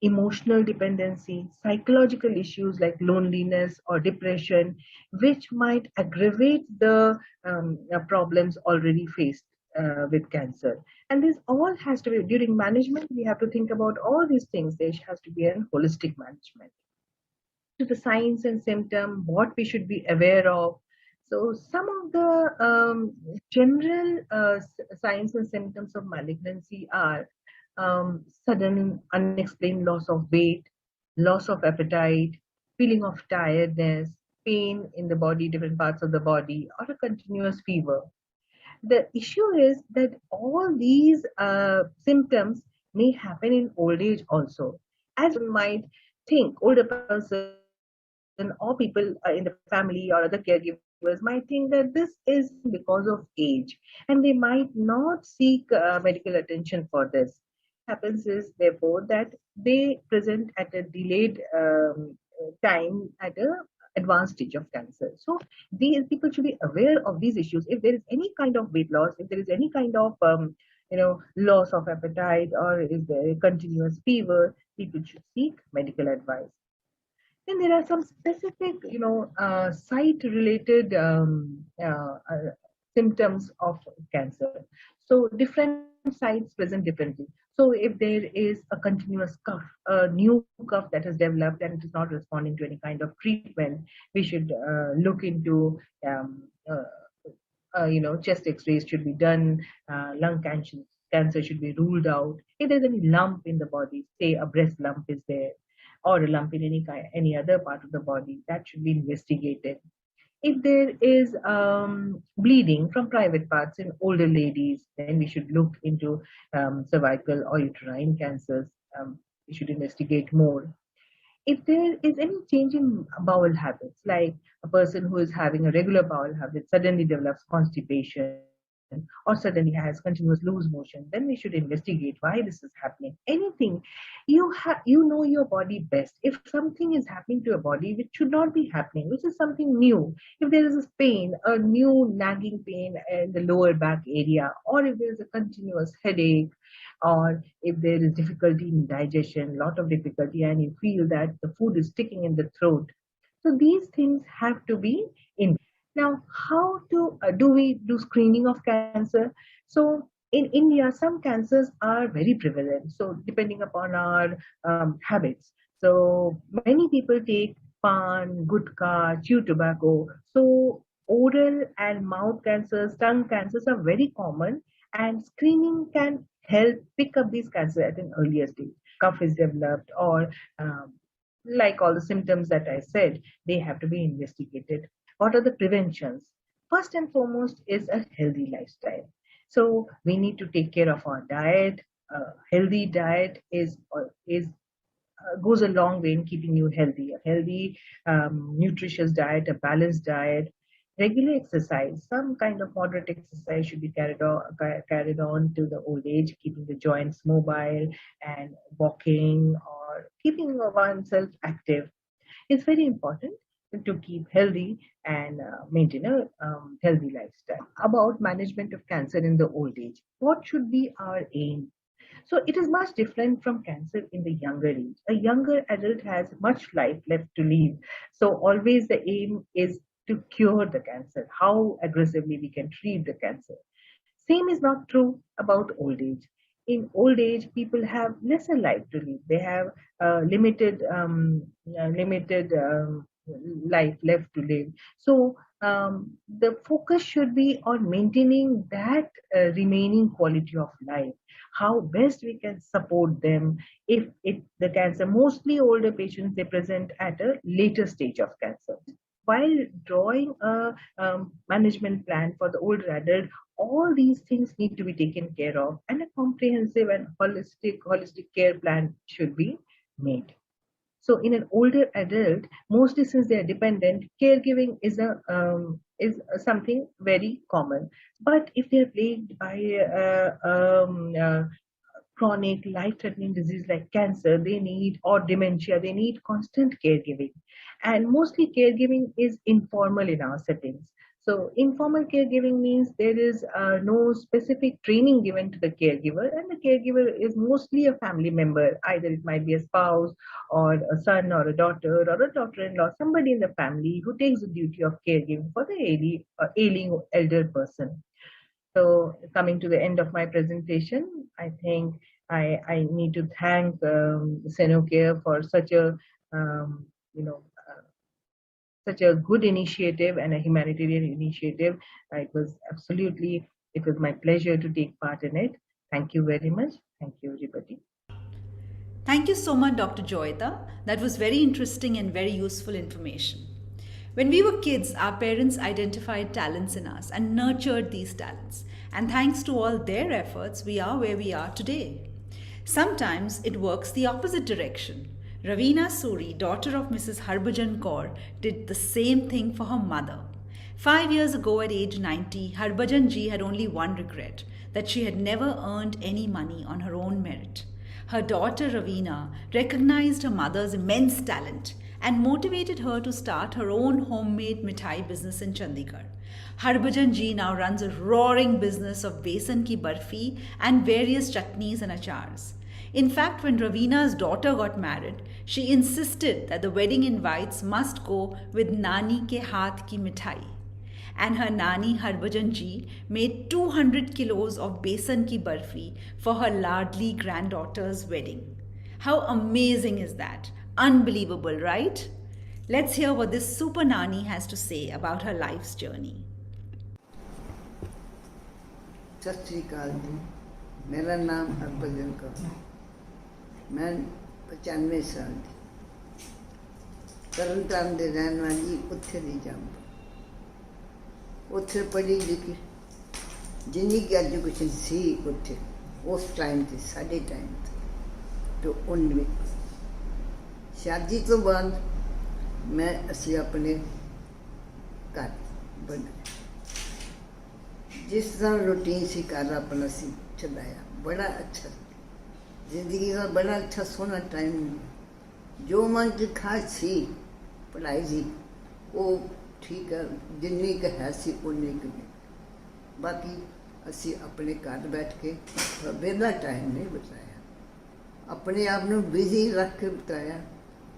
emotional dependency, psychological issues like loneliness or depression, which might aggravate the problems already faced with cancer. And this all has to be, during management, we have to think about all these things. There has to be a holistic management. To the signs and symptom, what we should be aware of. So some of the general signs and symptoms of malignancy are sudden unexplained loss of weight, loss of appetite, feeling of tiredness, pain in the body, different parts of the body, or a continuous fever. The issue is that all these symptoms may happen in old age also. As one might think, older person or people in the family or other caregivers might think that this is because of age, and they might not seek medical attention for this. Happens is therefore that they present at a delayed time at a advanced stage of cancer. So these people should be aware of these issues. If there is any kind of weight loss, if there is any kind of loss of appetite, or is there a continuous fever, people should seek medical advice. Then there are some specific, site-related symptoms of cancer. So different sites present differently. So if there is a continuous cough, a new cough that has developed and it is not responding to any kind of treatment, we should look into chest x-rays should be done, lung cancer should be ruled out. If there's any lump in the body, say a breast lump is there, or a lump in any other part of the body, that should be investigated. If there is bleeding from private parts in older ladies, then we should look into cervical or uterine cancers. We should investigate more. If there is any change in bowel habits, like a person who is having a regular bowel habit suddenly develops constipation or suddenly has continuous loose motion, then we should investigate why this is happening. Anything, you know your body best. If something is happening to your body which should not be happening, which is something new, if there is a pain, a new nagging pain in the lower back area, or if there is a continuous headache, or if there is difficulty in digestion, lot of difficulty, and you feel that the food is sticking in the throat. So these things have to be in. Now, how do we do screening of cancer? So in India, some cancers are very prevalent. So depending upon our habits, so many people take pan, gutka, chew tobacco. So oral and mouth cancers, tongue cancers are very common, and screening can help pick up these cancers at an earlier stage. Cough is developed, or like all the symptoms that I said, they have to be investigated. What are the preventions? First and foremost is a healthy lifestyle. So we need to take care of our diet. Healthy diet is goes a long way in keeping you healthy. A healthy, nutritious diet, a balanced diet, regular exercise. Some kind of moderate exercise should be carried on to the old age, keeping the joints mobile and walking or keeping oneself active. It's very important to keep healthy and maintain a healthy lifestyle. About management of cancer in the old age, what should be our aim? So it is much different from cancer in the younger age. A younger adult has much life left to live. So always the aim is to cure the cancer, how aggressively we can treat the cancer. Same is not true about old age. In old age, people have lesser life to live. They have limited life left to live. So the focus should be on maintaining that remaining quality of life. How best we can support them if the cancer, mostly older patients, they present at a later stage of cancer. While drawing a management plan for the older adult, all these things need to be taken care of, and a comprehensive and holistic care plan should be made. So in an older adult, mostly since they are dependent, caregiving is something very common. But if they are plagued by chronic life-threatening disease like cancer, they need, or dementia, they need constant caregiving. And mostly caregiving is informal in our settings. So informal caregiving means there is no specific training given to the caregiver, and the caregiver is mostly a family member. Either it might be a spouse or a son or a daughter-in-law, somebody in the family who takes the duty of caregiving for the ailing elder person. So coming to the end of my presentation, I think I need to thank Senocare for such a you know such a good initiative and a humanitarian initiative. It was my pleasure to take part in it. Thank you very much. Thank you, everybody. Thank you so much, Dr. Joyita. That was very interesting and very useful information. When we were kids, our parents identified talents in us and nurtured these talents. And thanks to all their efforts, we are where we are today. Sometimes it works the opposite direction. Ravina Suri, daughter of Mrs. Harbhajan Kaur, did the same thing for her mother. 5 years ago, at age 90, Harbhajan ji had only one regret, that she had never earned any money on her own merit. Her daughter Ravina recognized her mother's immense talent and motivated her to start her own homemade mithai business in Chandigarh. Harbhajan ji now runs a roaring business of besan ki barfi and various chutneys and achars. In fact, when Ravina's daughter got married, she insisted that the wedding invites must go with Nani ke haath ki mithai. And her Nani Harbhajan ji made 200 kilos of besan ki barfi for her lardly granddaughter's wedding. How amazing is that? Unbelievable, right? Let's hear what this super Nani has to say about her life's journey. सत श्री अकाल जी, मेरा नाम हरभजन कौर, मैं 95 साल की तरन ताਰਨ ਦੇ ਰਹਿਣ ਵਾਲੀ, ਉੱਥੇ ਦੀ ਜੰਮ, ਉੱਥੇ ਪੜ੍ਹੀ ਲਿਖੀ, ਜਿੰਨੀ ਕਿ ਐਜੂਕੇਸ਼ਨ ਸੀ ਉੱਥੇ ਉਸ ਟਾਈਮ ਤੇ, ਸਾਡੇ ਟਾਈਮ ਤੇ ਉਹਨੇ ਸ਼ਾਦੀ ਤੋਂ ਬਾਅਦ ਅਸੀਂ ਆਪਣੇ ਘਰ ਬਣਾਏ। जिस तरह रूटीन से घर अपना सी चलाया, बड़ा अच्छा जिंदगी का बड़ा अच्छा सोहना टाइम। जो मन च खास सी पढ़ाई सी वो ठीक है, जिन्नी क है सी उन्नी क नहीं। बाकी असी अपने घर बैठ के वेला टाइम नहीं बिताया, अपने आप में बिजी रख के बिताया,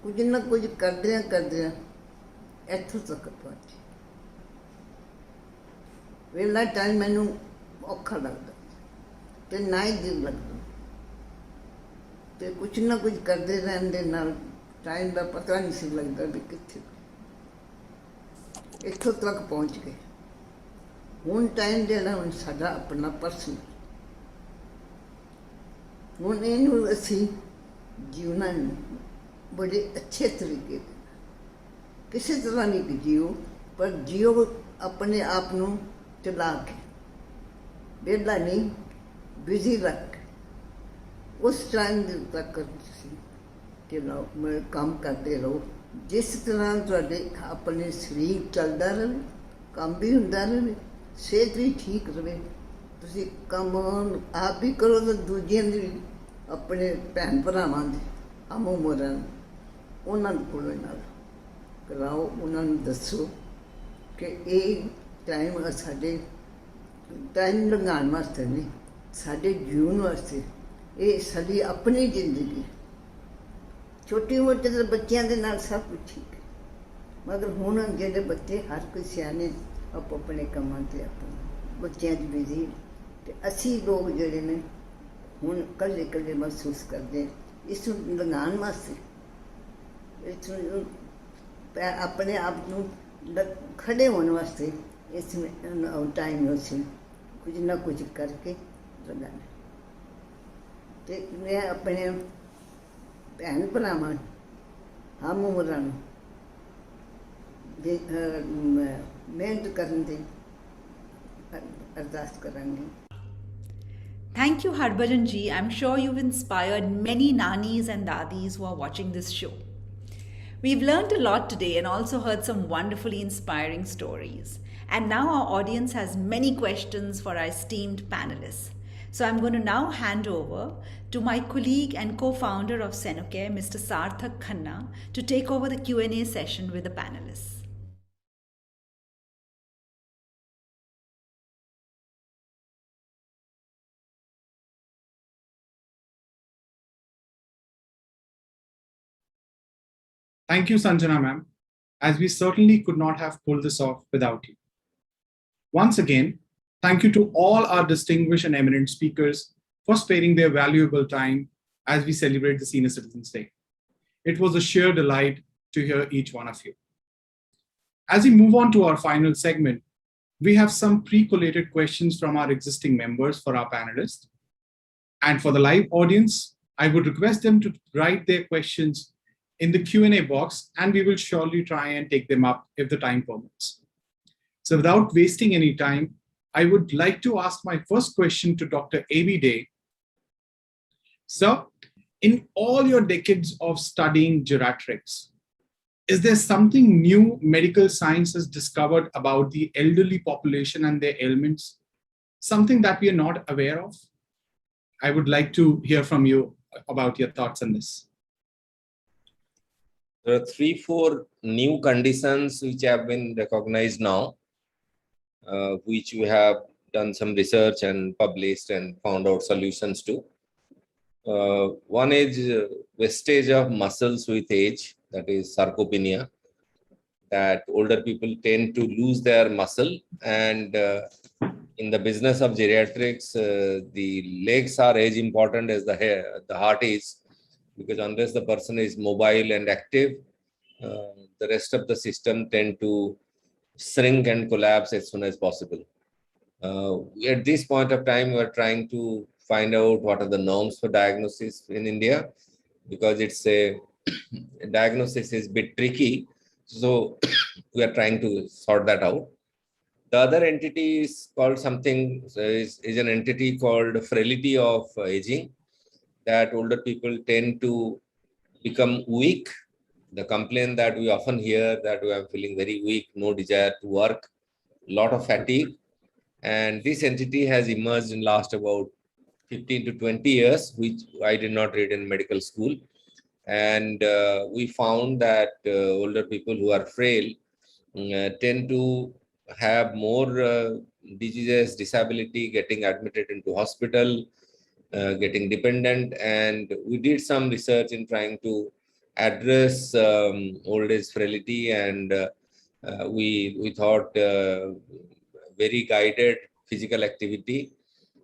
कुछ ना कुछ करदे इत्थों तक पहुंचे। वेला टाइम मैनू औखा लगता ते ना ही दिल लगता, तो कुछ ना कुछ करते रहने नाल टाइम का पता नहीं सी लगता भी कित्थे इत्थों तक पहुँच गए। हुण टाइम देना हुण साडा अपना पर्सनल, हुण इहनूं असीं जीवना बड़े अच्छे तरीके किसी तरह नहीं जियो, पर जियो अपने आप नूं चला के, वेला नहीं, बिजी रख के उस टाइम तक चलाओ, काम करते रहो। जिस तरह तुहाडे अपने शरीर चलता रहे, काम भी होंदा रहे, सेहत भी ठीक रहे, तुसीं काम आप भी करो तो दूजियां दी भी, अपने भैन भरावां दे हम उमरां उन्हां कोलों नाल कराओ, उन्हां नूं दसो कि ये टाइम साडे टाइम लंघाउण वास्ते नहीं, साडे जीवन वास्ते, ये साडी अपनी जिंदगी। छोटी मोटी तो बच्चों के नाल सब कुछ ठीक है, मगर हुण जिहड़े बच्चे हर कोई सियाने आप अपने कामां ते अपने बच्चों च बिजी, ते असीं लोग जिहड़े ने हुण कल्ले कल्ले महसूस करते इस लंघाउण वास्ते, इस अपने आप नूं खड़े होने वास्ते इसमें टाइम उसे कुछ ना कुछ करके लगाना। तो मैं अपने भैन भरावां हम उमरां मेहनत करन दी अरदास करांगी। Thank you, Harbhajan ji. I'm sure you've inspired many nanis and dadis who are watching this show. We've learned a lot today and also heard some wonderfully inspiring stories. And now our audience has many questions for our esteemed panelists. So I'm going to now hand over to my colleague and co-founder of Senocare, Mr. Sarthak Khanna, to take over the Q&A session with the panelists. Thank you, Sanjana ma'am, as we certainly could not have pulled this off without you. Once again, thank you to all our distinguished and eminent speakers for sparing their valuable time as we celebrate the Senior Citizens Day. It was a sheer delight to hear each one of you. As we move on to our final segment, we have some pre-collated questions from our existing members for our panelists. And for the live audience, I would request them to write their questions in the Q&A box, and we will surely try and take them up if the time permits. So without wasting any time, I would like to ask my first question to Dr. A.B. Day. Sir, In all your decades of studying geriatrics, is there something new medical science has discovered about the elderly population and their ailments? Something that we are not aware of? I would like to hear from you about your thoughts on this. There are 3-4 new conditions which have been recognized now, which we have done some research and published and found out solutions to. One is wastage of muscles with age, that is sarcopenia, that older people tend to lose their muscle, and in the business of geriatrics, the legs are as important as the heart is, because unless the person is mobile and active, the rest of the system tend to shrink and collapse as soon as possible. At this point of time, we are trying to find out what are the norms for diagnosis in India, because it's a diagnosis is a bit tricky. So we are trying to sort that out. The other entity is called something, is an entity called frailty of aging, that older people tend to become weak. The complaint that we often hear that we are feeling very weak, no desire to work, lot of fatigue. And this entity has emerged in last about 15 to 20 years, which I did not read in medical school. And we found that older people who are frail tend to have more diseases, disability, getting admitted into hospital, getting dependent. And we did some research in trying to address old age frailty, and we thought very guided physical activity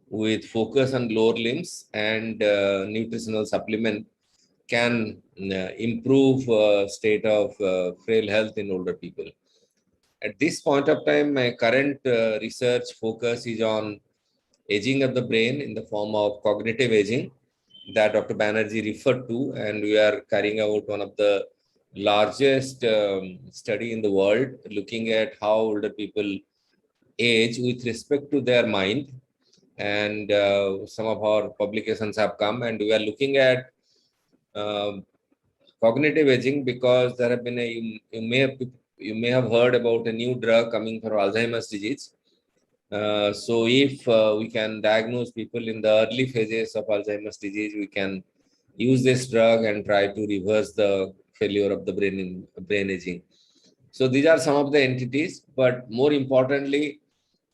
with focus on lower limbs and nutritional supplement can improve state of frail health in older people. At this point of time, my current research focus is on aging of the brain in the form of cognitive aging that Dr. Banerjee referred to, and we are carrying out one of the largest study in the world looking at how older people age with respect to their mind. And some of our publications have come, and we are looking at cognitive aging, because there have been you may have heard about a new drug coming for Alzheimer's disease. So if we can diagnose people in the early phases of Alzheimer's disease, we can use this drug and try to reverse the failure of the brain aging. So these are some of the entities, but more importantly,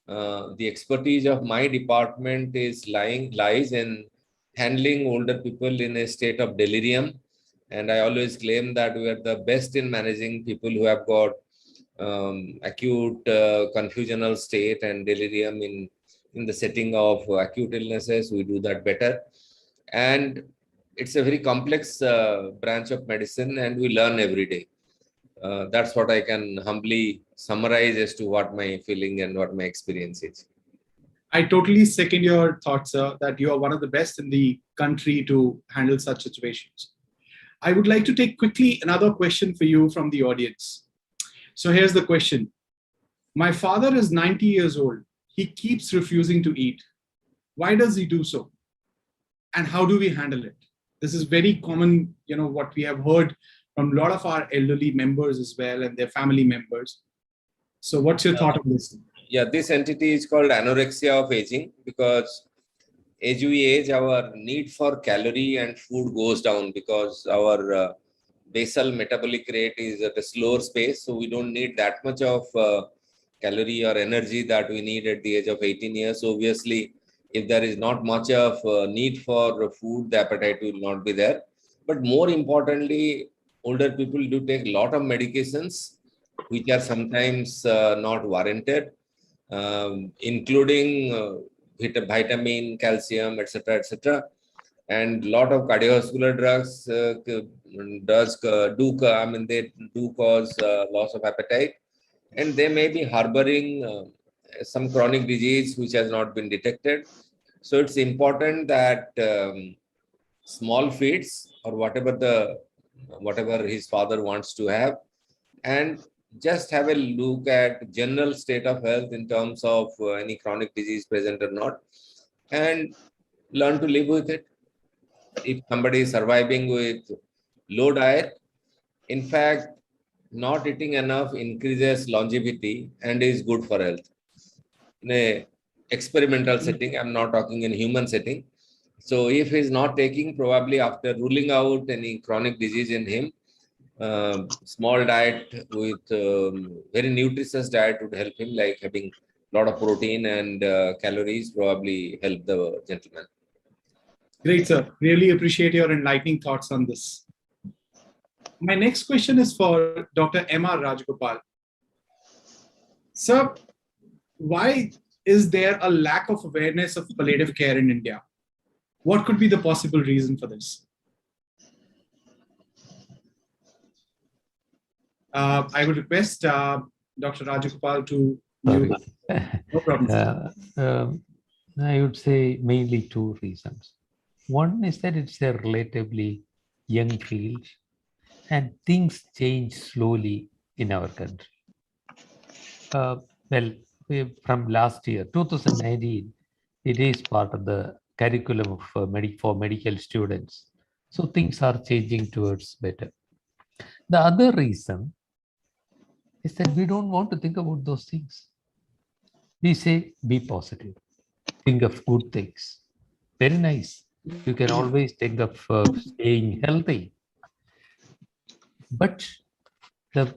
the expertise of my department lies in handling older people in a state of delirium. And I always claim that we are the best in managing people who have got acute confusional state and delirium in the setting of acute illnesses. We do that better. And it's a very complex branch of medicine, and we learn every day. That's what I can humbly summarize as to what my feeling and what my experience is. I totally second your thoughts, sir, that you are one of the best in the country to handle such situations. I would like to take quickly another question for you from the audience. So here's the question. My father is 90 years old. He keeps refusing to eat. Why does he do so? And how do we handle it? This is very common, what we have heard from a lot of our elderly members as well and their family members. So what's your thought on this? Yeah, this entity is called anorexia of aging, because as we age, our need for calorie and food goes down, because our basal metabolic rate is at a slower pace. So we don't need that much of calorie or energy that we need at the age of 18 years. So obviously, if there is not much of need for food, the appetite will not be there. But more importantly, older people do take a lot of medications, which are sometimes not warranted, including vitamin, calcium, etc., etc. And a lot of cardiovascular drugs they do cause loss of appetite, and they may be harboring some chronic disease which has not been detected. So it's important that small feeds or whatever his father wants to have, and just have a look at general state of health in terms of any chronic disease present or not, and learn to live with it. if somebody is surviving with low diet, in fact, not eating enough increases longevity and is good for health. In a experimental setting, I'm not talking in human setting. So if he's not taking, probably after ruling out any chronic disease in him, small diet with very nutritious diet would help him, like having a lot of protein and calories probably help the gentleman. Great, sir. Really appreciate your enlightening thoughts on this. My next question is for Dr. M.R. Rajagopal. Sir, why is there a lack of awareness of palliative care in India? What could be the possible reason for this? I would request Dr. Rajagopal to mute. No problem. I would say mainly two reasons. One is that it's a relatively young field and things change slowly in our country. From last year, 2019, it is part of the curriculum of for medical students. So things are changing towards better. The other reason is that we don't want to think about those things. We say, be positive, think of good things. Very nice. You can always think of staying healthy. But the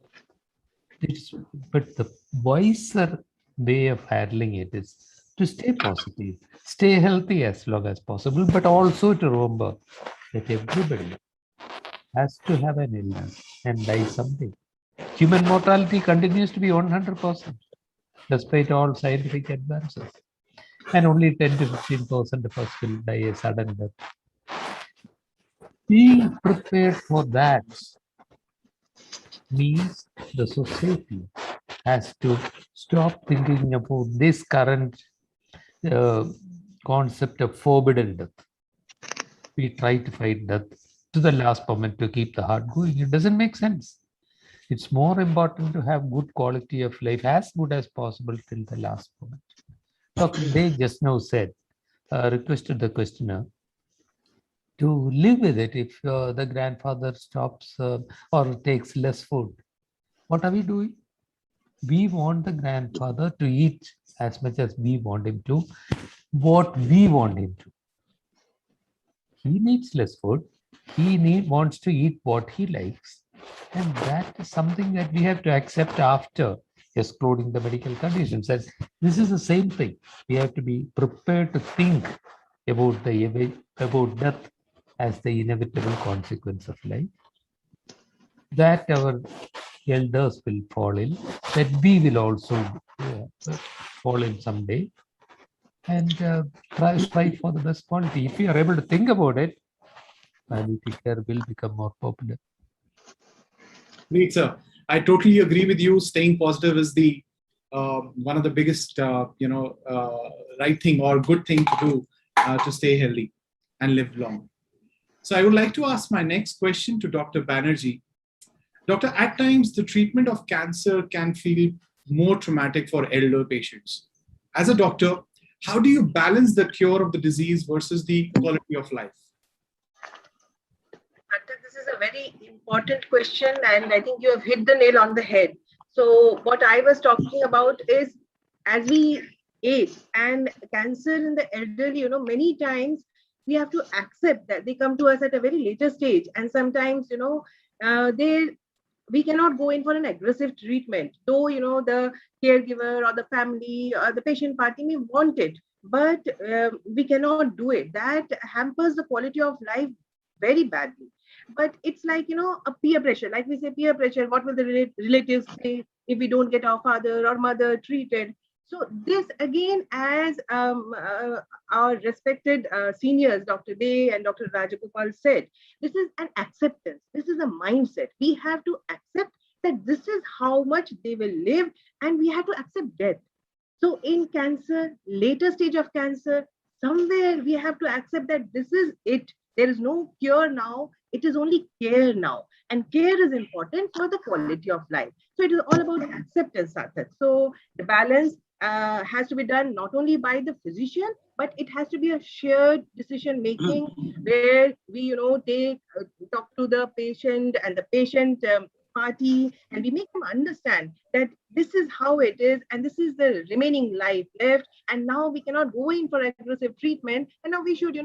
wiser way of handling it is to stay positive, stay healthy as long as possible, but also to remember that everybody has to have an illness and die someday. Human mortality continues to be 100%, despite all scientific advances. And only 10 to 15% of us will die a sudden death. Being prepared for that means the society has to stop thinking about this current concept of forbidden death. We try to fight death to the last moment to keep the heart going. It doesn't make sense. It's more important to have good quality of life, as good as possible till the last moment. Dr. Day just now said, requested the questioner to live with it. If the grandfather stops or takes less food, what are we doing? We want the grandfather to eat as much as we want him to, what we want him to. He needs less food. He wants to eat what he likes. And that is something that we have to accept after excluding the medical conditions. And this is the same thing. We have to be prepared to think about death as the inevitable consequence of life. That our elders will fall in, that we will also fall in someday, and strive for the best quality. If we are able to think about it, palliative care will become more popular. Great, sir. I totally agree with you. Staying positive is the one of the biggest, right thing or good thing to do to stay healthy and live long. So I would like to ask my next question to Dr. Banerjee. Doctor, at times the treatment of cancer can feel more traumatic for elder patients. As a doctor, how do you balance the cure of the disease versus the quality of life? This is a very important question, and I think you have hit the nail on the head. So what I was talking about is, as we age and cancer in the elderly, many times we have to accept that they come to us at a very later stage, and sometimes we cannot go in for an aggressive treatment, though the caregiver or the family or the patient party may want it, but we cannot do it. That hampers the quality of life very badly. But it's like a peer pressure, like we say, peer pressure. What will the relatives say if we don't get our father or mother treated? So this again, as our respected seniors, Dr. Day and Dr. Rajagopal said, this is an acceptance. This is a mindset. We have to accept that this is how much they will live, and we have to accept death. So in cancer, later stage of cancer, somewhere we have to accept that this is it. There is no cure now. It is only care now. And care is important for the quality of life. So it is all about acceptance, Sarthak. So the balance has to be done not only by the physician, but it has to be a shared decision making where we, take talk to the patient and the patient party, and we make them understand that this is how it is, and this is the remaining life left, and now we cannot go in for aggressive treatment, and now we should,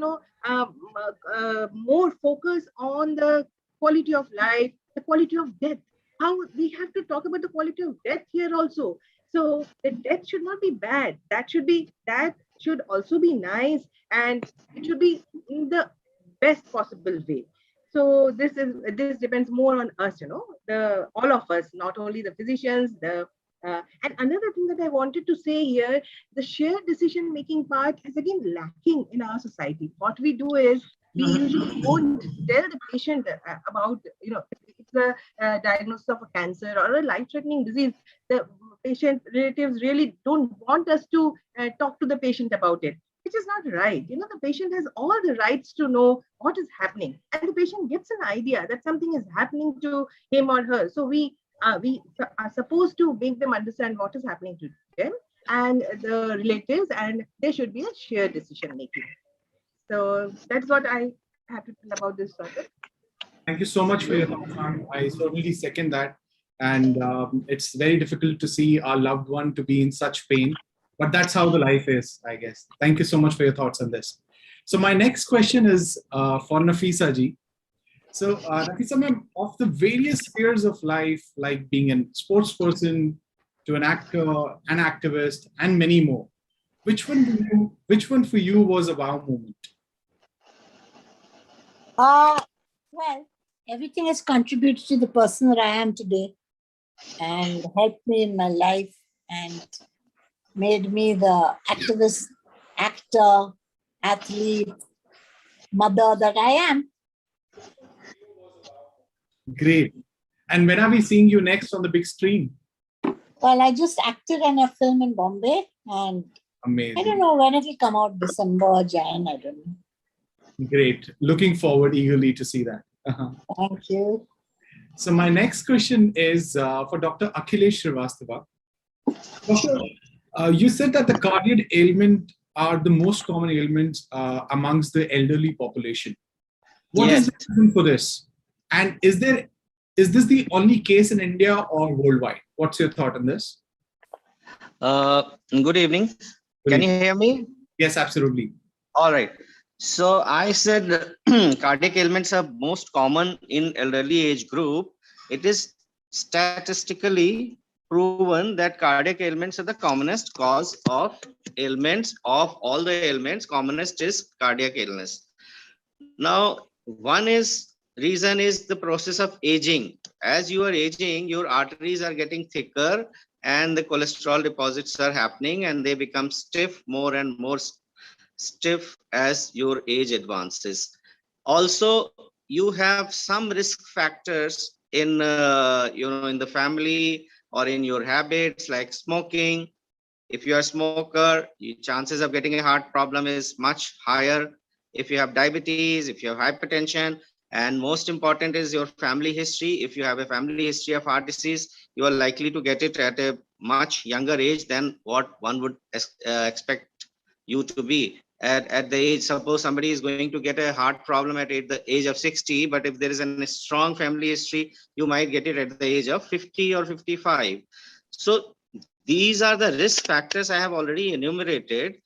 more focus on the quality of life, the quality of death. How we have to talk about the quality of death here also. So the death should not be bad. That should also be nice, and it should be in the best possible way. So this depends more on us, the all of us, not only the physicians, the and another thing that I wanted to say here, the shared decision making part is again lacking in our society. What we do is we usually won't tell the patient about, if it's a diagnosis of a cancer or a life threatening disease. The patient relatives really don't want us to talk to the patient about it, which is not right. The patient has all the rights to know what is happening, and the patient gets an idea that something is happening to him or her. So we are supposed to make them understand what is happening to them and the relatives, and there should be a shared decision making. So that's what I have to tell about this topic. Thank you so much for your thoughts, ma'am. I certainly second that. And it's very difficult to see our loved one to be in such pain, but that's how the life is, I guess. Thank you so much for your thoughts on this. So my next question is for Nafisa ji. So Nafisa ma'am, of the various spheres of life, like being a sports person to an actor, an activist, and many more, which one for you was a wow moment? Well, everything has contributed to the person that I am today and helped me in my life and made me the activist, actor, athlete, mother that I am. Great. And when are we seeing you next on the big screen? Well, I just acted in a film in Bombay, and amazing. I don't know when it will come out, December or Jan, I don't know. Great. Looking forward eagerly to see that. Thank you. So my next question is for Dr. Akhilesh Srivastava. Doctor, you said that the cardiac ailment are the most common ailments amongst the elderly population. What is the reason for this? And is this the only case in India or worldwide? What's your thought on this? Good evening. Can you hear me? Yes, absolutely. All right. So I said cardiac ailments are most common in elderly age group. It is statistically proven that cardiac ailments are the commonest cause of ailments. Of all the ailments, commonest is cardiac illness. Now, reason is the process of aging. As you are aging, your arteries are getting thicker and the cholesterol deposits are happening, and they become stiff, more and more stiff as your age advances. Also, you have some risk factors in in the family or in your habits, like smoking. If you are a smoker, your chances of getting a heart problem is much higher. If you have diabetes, if you have hypertension, and most important is your family history. If you have a family history of heart disease, you are likely to get it at a much younger age than what one would expect you to be. At the age, suppose somebody is going to get a heart problem at the age of 60, but if there is a strong family history, you might get it at the age of 50 or 55. So these are the risk factors I have already enumerated.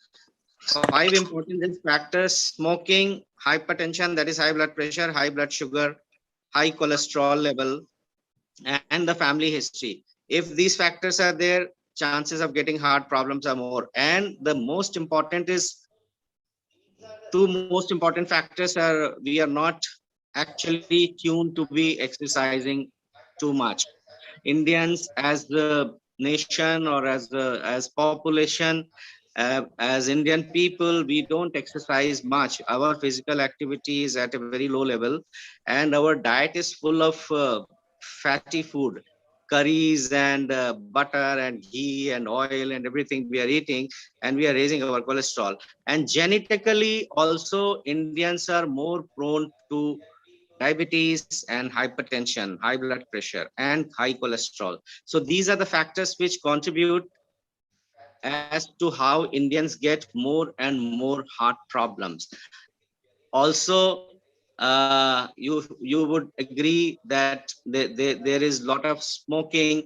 5 important risk factors: smoking, hypertension, that is high blood pressure, high blood sugar, high cholesterol level, and the family history. If these factors are there, chances of getting heart problems are more. And the most important is, two most important factors are, we are not actually tuned to be exercising too much. Indians as the nation, or as population, as Indian people, we don't exercise much. Our physical activity is at a very low level, and our diet is full of fatty food, curries and butter and ghee and oil and everything we are eating, and we are raising our cholesterol. And genetically also, Indians are more prone to diabetes and hypertension, high blood pressure, and high cholesterol. So these are the factors which contribute as to how Indians get more and more heart problems. also you would agree that there is a lot of smoking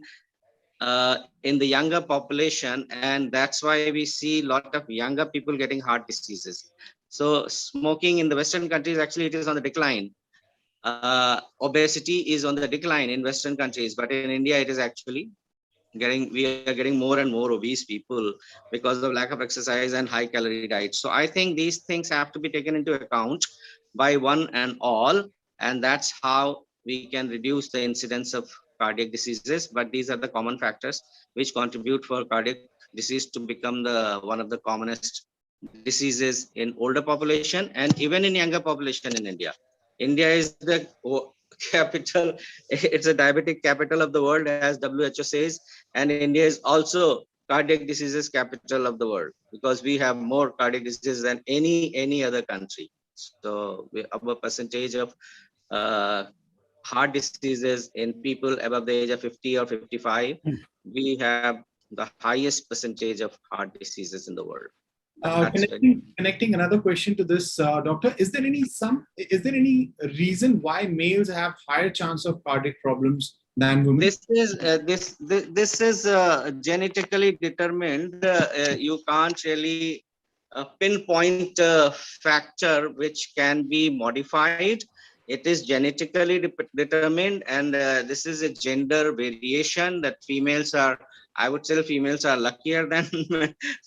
in the younger population, and that's why we see a lot of younger people getting heart diseases. So smoking in the Western countries, actually it is on the decline. Obesity is on the decline in Western countries, but in India it is actually we are getting more and more obese people because of lack of exercise and high calorie diet. So I think these things have to be taken into account by one and all, and that's how we can reduce the incidence of cardiac diseases. But these are the common factors which contribute for cardiac disease to become the one of the commonest diseases in older population and even in younger population in India. India is the capital, it's a diabetic capital of the world, as WHO says, and India is also cardiac diseases capital of the world, because we have more cardiac diseases than any other country. So our percentage of uh, heart diseases in people above the age of 50 or 55, we have the highest percentage of heart diseases in the world. Connecting another question to this, doctor, is there any reason why males have higher chance of cardiac problems than women? This is genetically determined. You can't really pinpoint a factor which can be modified. It is genetically determined, and this is a gender variation that females are, I would say females are luckier than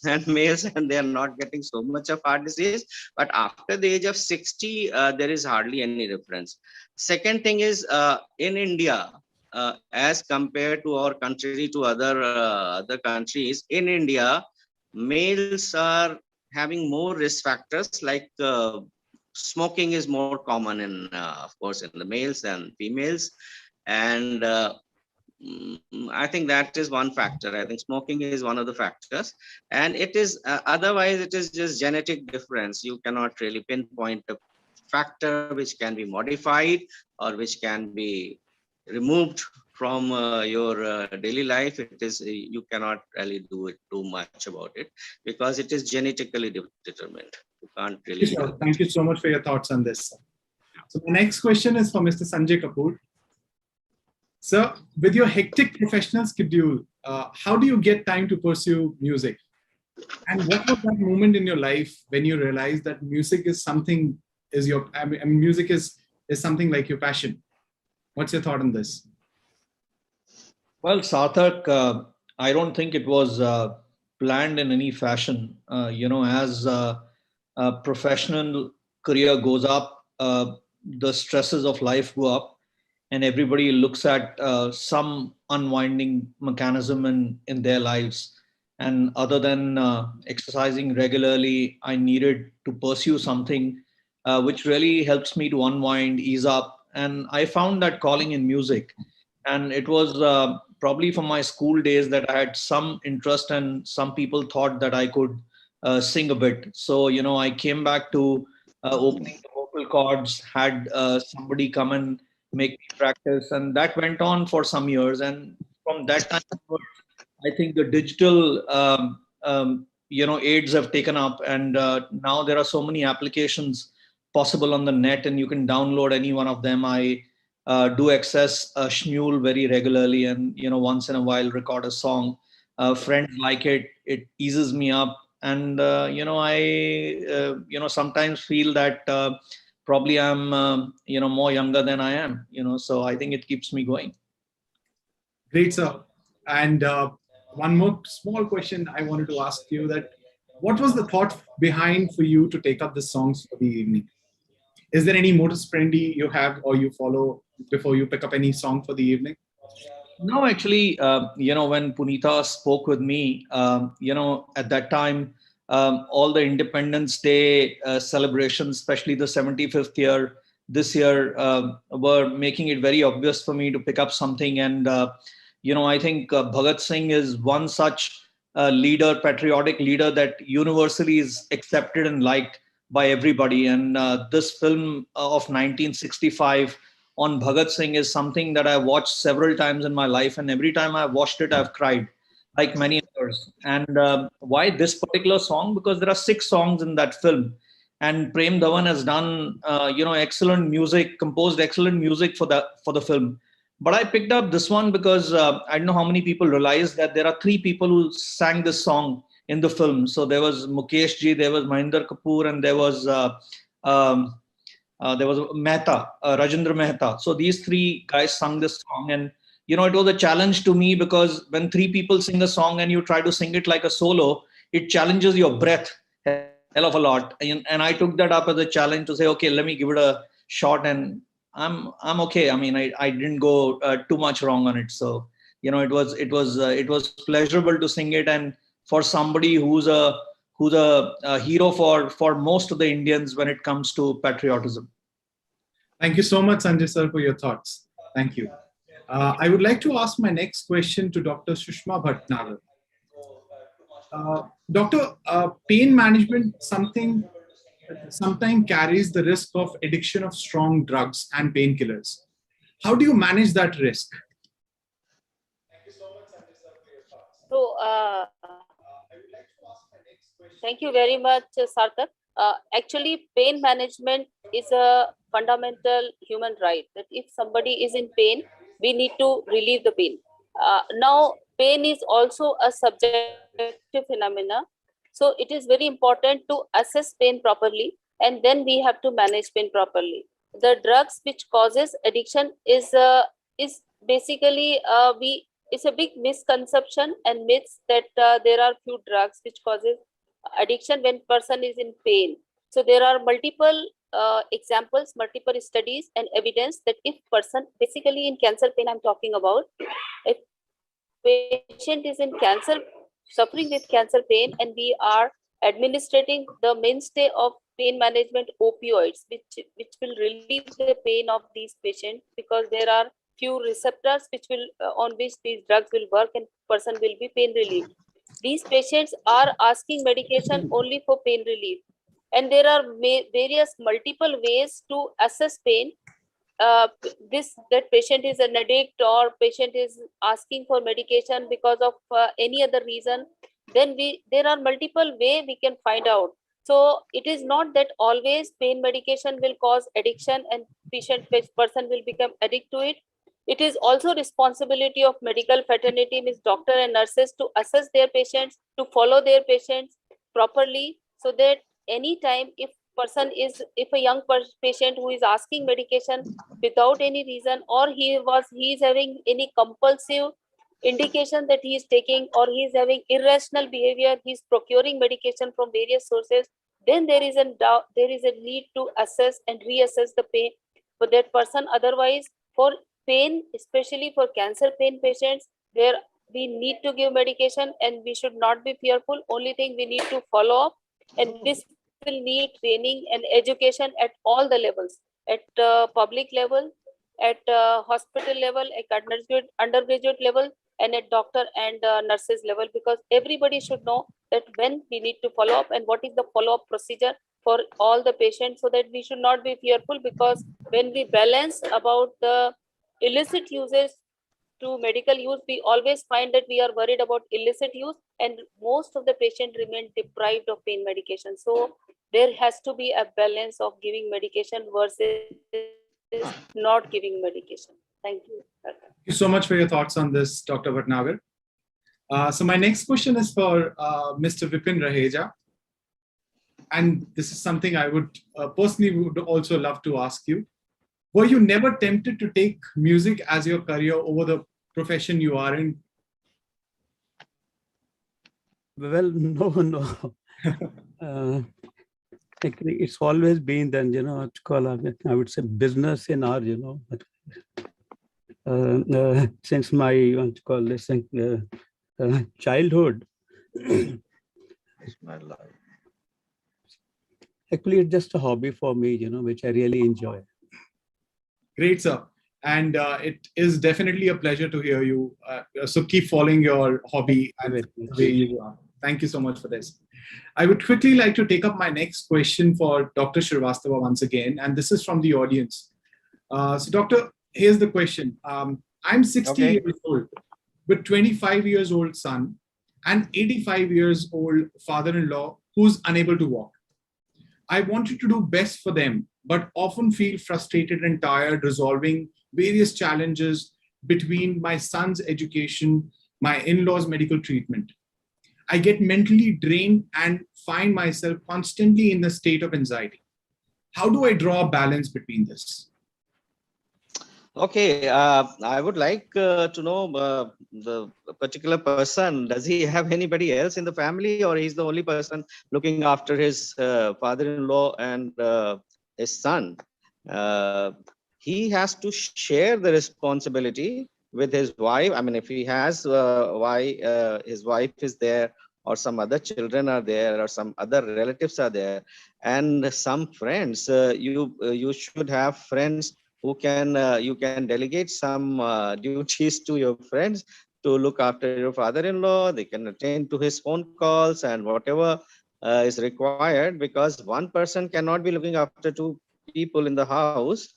than males, and they are not getting so much of heart disease. But after the age of 60, there is hardly any difference. Second thing is, in India, as compared to our country, to other countries, in India, males are having more risk factors, like smoking is more common in, of course, in the males than females, and I think that is one factor. I think smoking is one of the factors, and it is otherwise it is just genetic difference. You cannot really pinpoint a factor which can be modified or which can be removed from your daily life. It is you cannot really do it too much about it because it is genetically determined. You can't really. Thank you so much for your thoughts on this. So the next question is for Mr. Sanjay Kapoor. Sir, with your hectic professional schedule, how do you get time to pursue music? And what was that moment in your life when you realized that music is something, music is something like your passion? What's your thought on this? Well, Sarthak, I don't think it was planned in any fashion. As a professional career goes up, the stresses of life go up, and everybody looks at some unwinding mechanism in their lives. And other than exercising regularly, I needed to pursue something which really helps me to unwind, ease up. And I found that calling in music. And it was probably from my school days that I had some interest, and some people thought that I could sing a bit. So, I came back to opening the vocal cords, had somebody come and make me practice, and that went on for some years. And from that time onwards, I think the digital aids have taken up, and now there are so many applications possible on the net, and you can download any one of them. I do access Shmule very regularly, and once in a while record a song. Friends like it; it eases me up, and I sometimes feel that probably I'm more younger than I am. So I think it keeps me going. Great, sir. And one more small question I wanted to ask you: that what was the thought behind for you to take up the songs for the evening? Is there any modus operandi you have or you follow before you pick up any song for the evening? No, actually, when Punita spoke with me, at that time, all the Independence Day celebrations, especially the 75th year, this year, were making it very obvious for me to pick up something. And, I think Bhagat Singh is one such leader, patriotic leader that universally is accepted and liked by everybody. And this film of 1965 on Bhagat Singh is something that I watched several times in my life, and every time I've watched it, I've cried, like many others. And why this particular song? Because there are 6 songs in that film, and Prem Dhawan has done excellent music, composed excellent music for the film. But I picked up this one because I don't know how many people realize that there are 3 people who sang this song in the film. So there was Mukesh ji, there was Mahinder Kapoor, and there was Mehta, Rajendra Mehta. So these 3 guys sung this song, and it was a challenge to me, because when 3 people sing a song and you try to sing it like a solo, it challenges your breath hell of a lot. And I took that up as a challenge to say, okay, let me give it a shot, and I'm okay. I mean, I didn't go too much wrong on it. So it was pleasurable to sing it, and for somebody who's a hero for most of the Indians when it comes to patriotism. Thank you so much, Sanjay sir, for your thoughts. Thank you. I would like to ask my next question to Dr. Sushma Bhatnagar. Doctor, pain management sometimes carries the risk of addiction of strong drugs and painkillers. How do you manage that risk? So, thank you very much, Sarthak. Actually, pain management is a fundamental human right, that if somebody is in pain, we need to relieve the pain. Now, pain is also a subjective phenomena. So it is very important to assess pain properly, and then we have to manage pain properly. The drugs which causes addiction is basically it's a big misconception and myths that there are few drugs which causes addiction when person is in pain. So there are multiple examples, multiple studies and evidence that if person, basically in cancer pain I'm talking about, if patient is in cancer, suffering with cancer pain, and we are administrating the mainstay of pain management, opioids, which will relieve the pain of these patients, because there are few receptors which will on which these drugs will work and person will be pain relieved. These patients are asking medication only for pain relief, and there are various multiple ways to assess pain. That patient is an addict or patient is asking for medication because of any other reason, then there are multiple way we can find out. So it is not that always pain medication will cause addiction and person will become addict to it. It is also responsibility of medical fraternity, means doctor and nurses, to assess their patients, to follow their patients properly, so that anytime if a young patient who is asking medication without any reason, or he is having any compulsive indication that he is taking, or he is having irrational behavior, he is procuring medication from various sources, then there is a need to assess and reassess the pain for that person. Otherwise, for pain, especially for cancer pain patients, there we need to give medication and we should not be fearful. Only thing we need to follow up, and this will need training and education at all the levels, at public level, at hospital level, at undergraduate level, and at doctor and nurses level, because everybody should know that when we need to follow up and what is the follow-up procedure for all the patients, so that we should not be fearful. Because when we balance about the illicit uses to medical use, we always find that we are worried about illicit use, and most of the patients remain deprived of pain medication. So there has to be a balance of giving medication versus not giving medication. Thank you. Thank you so much for your thoughts on this, Dr. Bhatnagar. So my next question is for Mr. Vipin Raheja. And this is something I would personally would also love to ask you. Were you never tempted to take music as your career over the profession you are in? Well, no. Actually, it's always been then, what you call, I would say, business in our, since my, what you call this, childhood. It's my life. Actually, it's just a hobby for me, which I really enjoy. Great, sir. And it is definitely a pleasure to hear you. So keep following your hobby and the way you are. Thank you so much for this. I would quickly like to take up my next question for Dr. Shrivastava once again, and this is from the audience. So doctor, here's the question. I'm 60 years old with 25 years old son and 85 years old father-in-law who's unable to walk. I wanted to do best for them, but often feel frustrated and tired resolving various challenges between my son's education, my in-laws' medical treatment. I get mentally drained and find myself constantly in a state of anxiety. How do I draw a balance between this? Okay, I would like to know the particular person. Does he have anybody else in the family, or he's the only person looking after his father-in-law and his son? Uh, he has to share the responsibility with his wife. I mean, if he has his wife is there, or some other children are there, or some other relatives are there, and some friends. You should have friends who can you can delegate some duties to your friends to look after your father-in-law. They can attend to his phone calls and whatever is required, because one person cannot be looking after two people in the house.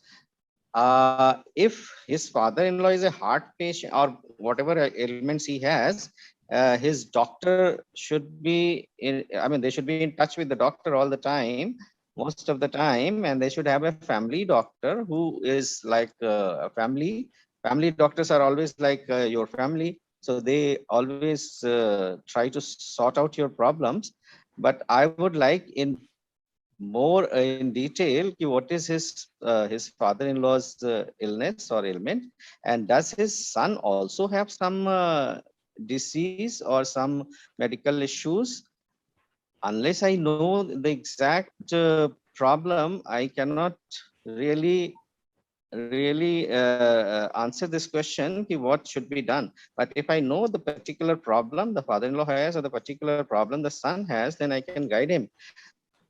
If his father-in-law is a heart patient or whatever ailments he has, his doctor should be in, I mean, they should be in touch with the doctor all the time, most of the time, and they should have a family doctor who is like a family doctors are always like your family, so they always try to sort out your problems. But I would like in more in detail what is his father-in-law's illness or ailment, and does his son also have some disease or some medical issues. Unless I know the exact problem, I cannot really answer this question, what should be done. But if I know the particular problem the father-in-law has or the particular problem the son has, then I can guide him.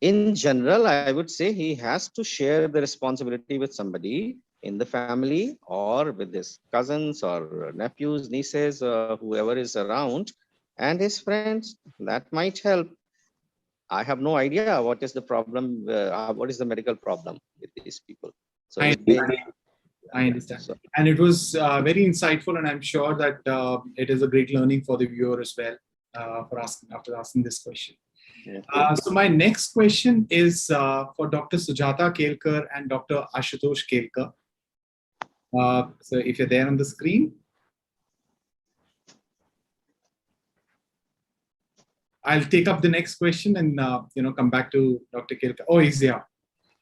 In general, I would say he has to share the responsibility with somebody in the family or with his cousins or nephews, nieces, whoever is around, and his friends. That might help. I have no idea what is the problem, what is the medical problem with these people. So I it may understand. be. I understand. And it was very insightful, and I'm sure that it is a great learning for the viewer as well for asking after asking this question. So my next question is for Dr. Sujata Kelkar and Dr. Ashutosh Kelkar. So if you're there on the screen, I'll take up the next question and come back to Dr. Kelkar. Oh, he's there.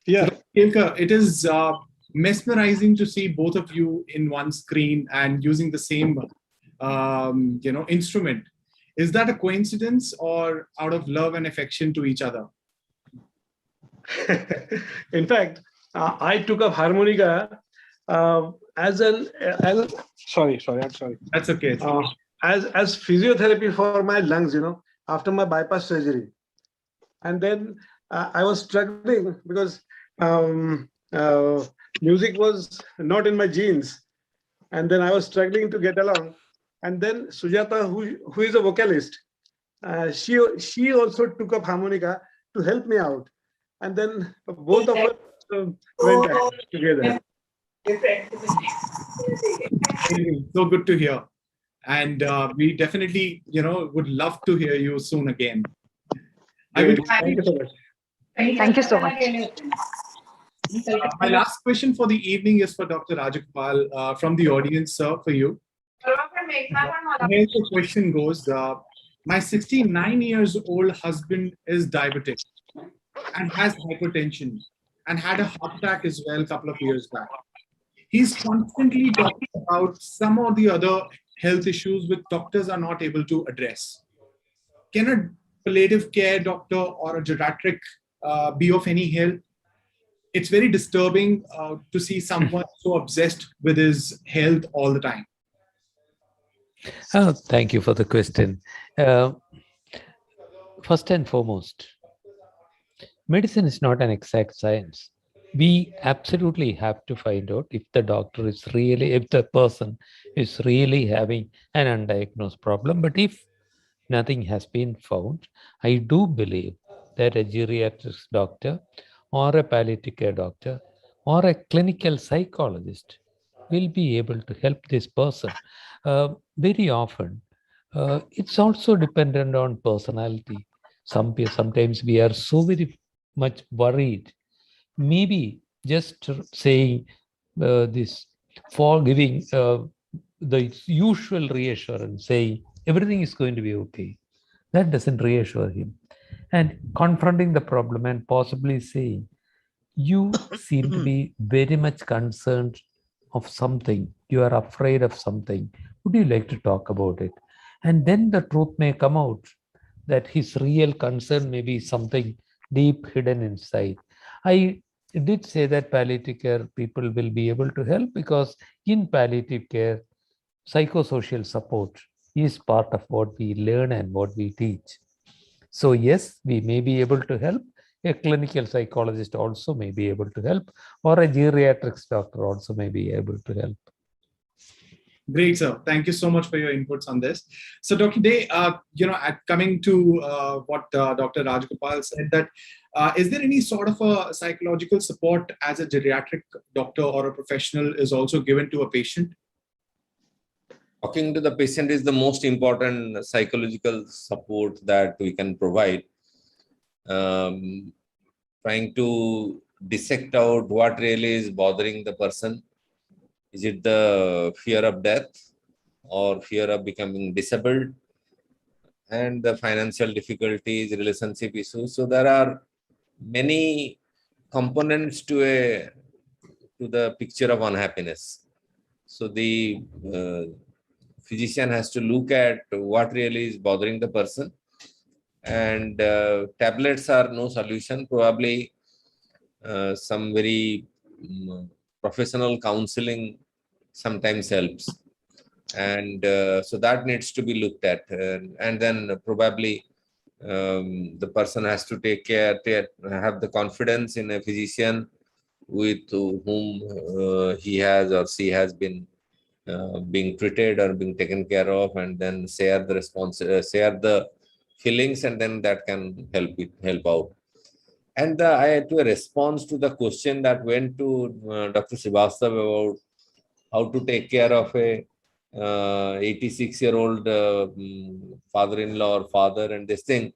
Yeah. So, Kelkar, it is mesmerizing to see both of you in one screen and using the same instrument. Is that a coincidence or out of love and affection to each other? In fact, I took up harmonica as sorry, I'm sorry. That's okay. As physiotherapy for my lungs, after my bypass surgery. And then I was struggling because music was not in my genes. And then I was struggling to get along. And then Sujata, who is a vocalist, she also took up harmonica to help me out. And then both of us went together. So good to hear. And we definitely, would love to hear you soon again. Thank you so much. Thank you so much. My last question for the evening is for Dr. Rajagopal from the audience, sir, for you. Here's the question goes. My 69 years old husband is diabetic and has hypertension and had a heart attack as well a couple of years back. He's constantly talking about some or the other health issues which doctors are not able to address. Can a palliative care doctor or a geriatric be of any help? It's very disturbing to see someone so obsessed with his health all the time. Thank you for the question. First and foremost, medicine is not an exact science. We absolutely have to find out if the person is really having an undiagnosed problem. But if nothing has been found, I do believe that a geriatrics doctor or a palliative care doctor or a clinical psychologist will be able to help this person. Very often, it's also dependent on personality. Sometimes we are so very much worried. Maybe just saying this, for giving the usual reassurance, saying everything is going to be okay, that doesn't reassure him. And confronting the problem and possibly saying, you seem to be very much concerned of something, you are afraid of something, would you like to talk about it? And then the truth may come out that his real concern may be something deep hidden inside. I did say that palliative care people will be able to help, because in palliative care, psychosocial support is part of what we learn and what we teach. So yes, we may be able to help. A clinical psychologist also may be able to help, or a geriatrics doctor also may be able to help. Great, sir. Thank you so much for your inputs on this. So, Dr. Day, coming to what Dr. Rajgopal said, that is there any sort of a psychological support as a geriatric doctor or a professional is also given to a patient? Talking to the patient is the most important psychological support that we can provide. Trying to dissect out what really is bothering the person. Is it the fear of death or fear of becoming disabled, and the financial difficulties, relationship issues? So there are many components to the picture of unhappiness. So the physician has to look at what really is bothering the person, and tablets are no solution. Probably some very professional counseling sometimes helps, and so that needs to be looked at, and then probably the person has to take care, have the confidence in a physician with whom he has or she has been being treated or being taken care of, and then share the share the feelings, and then that can help out. And I had to response to the question that went to Dr. Srivastav about how to take care of a 86-year-old father-in-law or father, and this thing,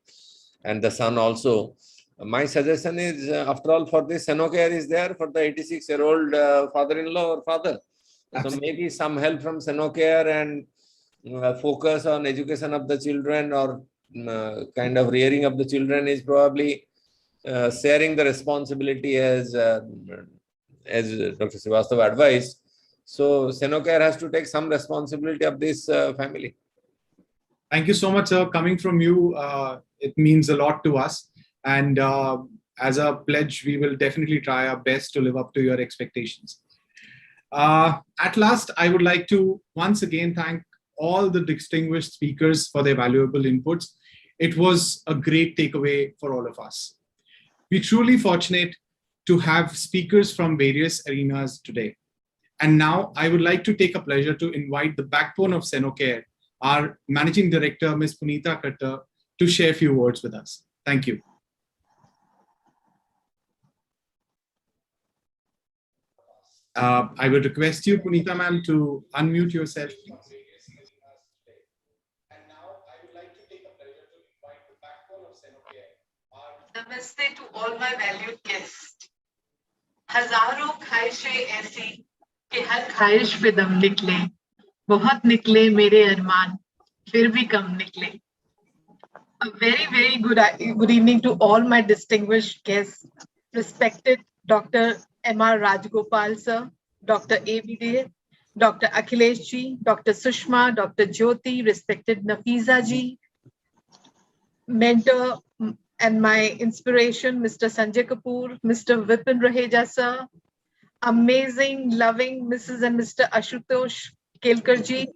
and the son also. My suggestion is, after all, for this, Senocare is there for the 86-year-old father-in-law or father. So maybe some help from Senocare, and focus on education of the children, or kind of rearing of the children is probably sharing the responsibility as Dr. Srivastav advised. So Senocare has to take some responsibility of this family. Thank you so much, sir. Coming from you, it means a lot to us. And as a pledge, we will definitely try our best to live up to your expectations. At last, I would like to once again thank all the distinguished speakers for their valuable inputs. It was a great takeaway for all of us. We're truly fortunate to have speakers from various arenas today. And now I would like to take a pleasure to invite the backbone of Senocare, our Managing Director, Ms. Punita Khattar, to share a few words with us. Thank you. I would request you, Punita ma'am, to unmute yourself. And now I would like to take a pleasure to invite the backbone of Senocare. Namaste to all my valued guests. हजारों ख्वाहिशें ऐसी कि हर ख्वाहिश पे दम निकले, बहुत निकले मेरे अरमान, फिर भी कम निकले. A very, very good evening to all my distinguished guests, respected Dr. M.R. Rajgopal sir, Dr. A.B. Dey, Dr. Akhilesh ji, Dr. Sushma, Dr. Jyoti, respected Nafiza ji, mentor and my inspiration, Mr. Sanjay Kapoor, Mr. Vipin Raheja sir, amazing, loving Mrs. and Mr. Ashutosh Kelkarji,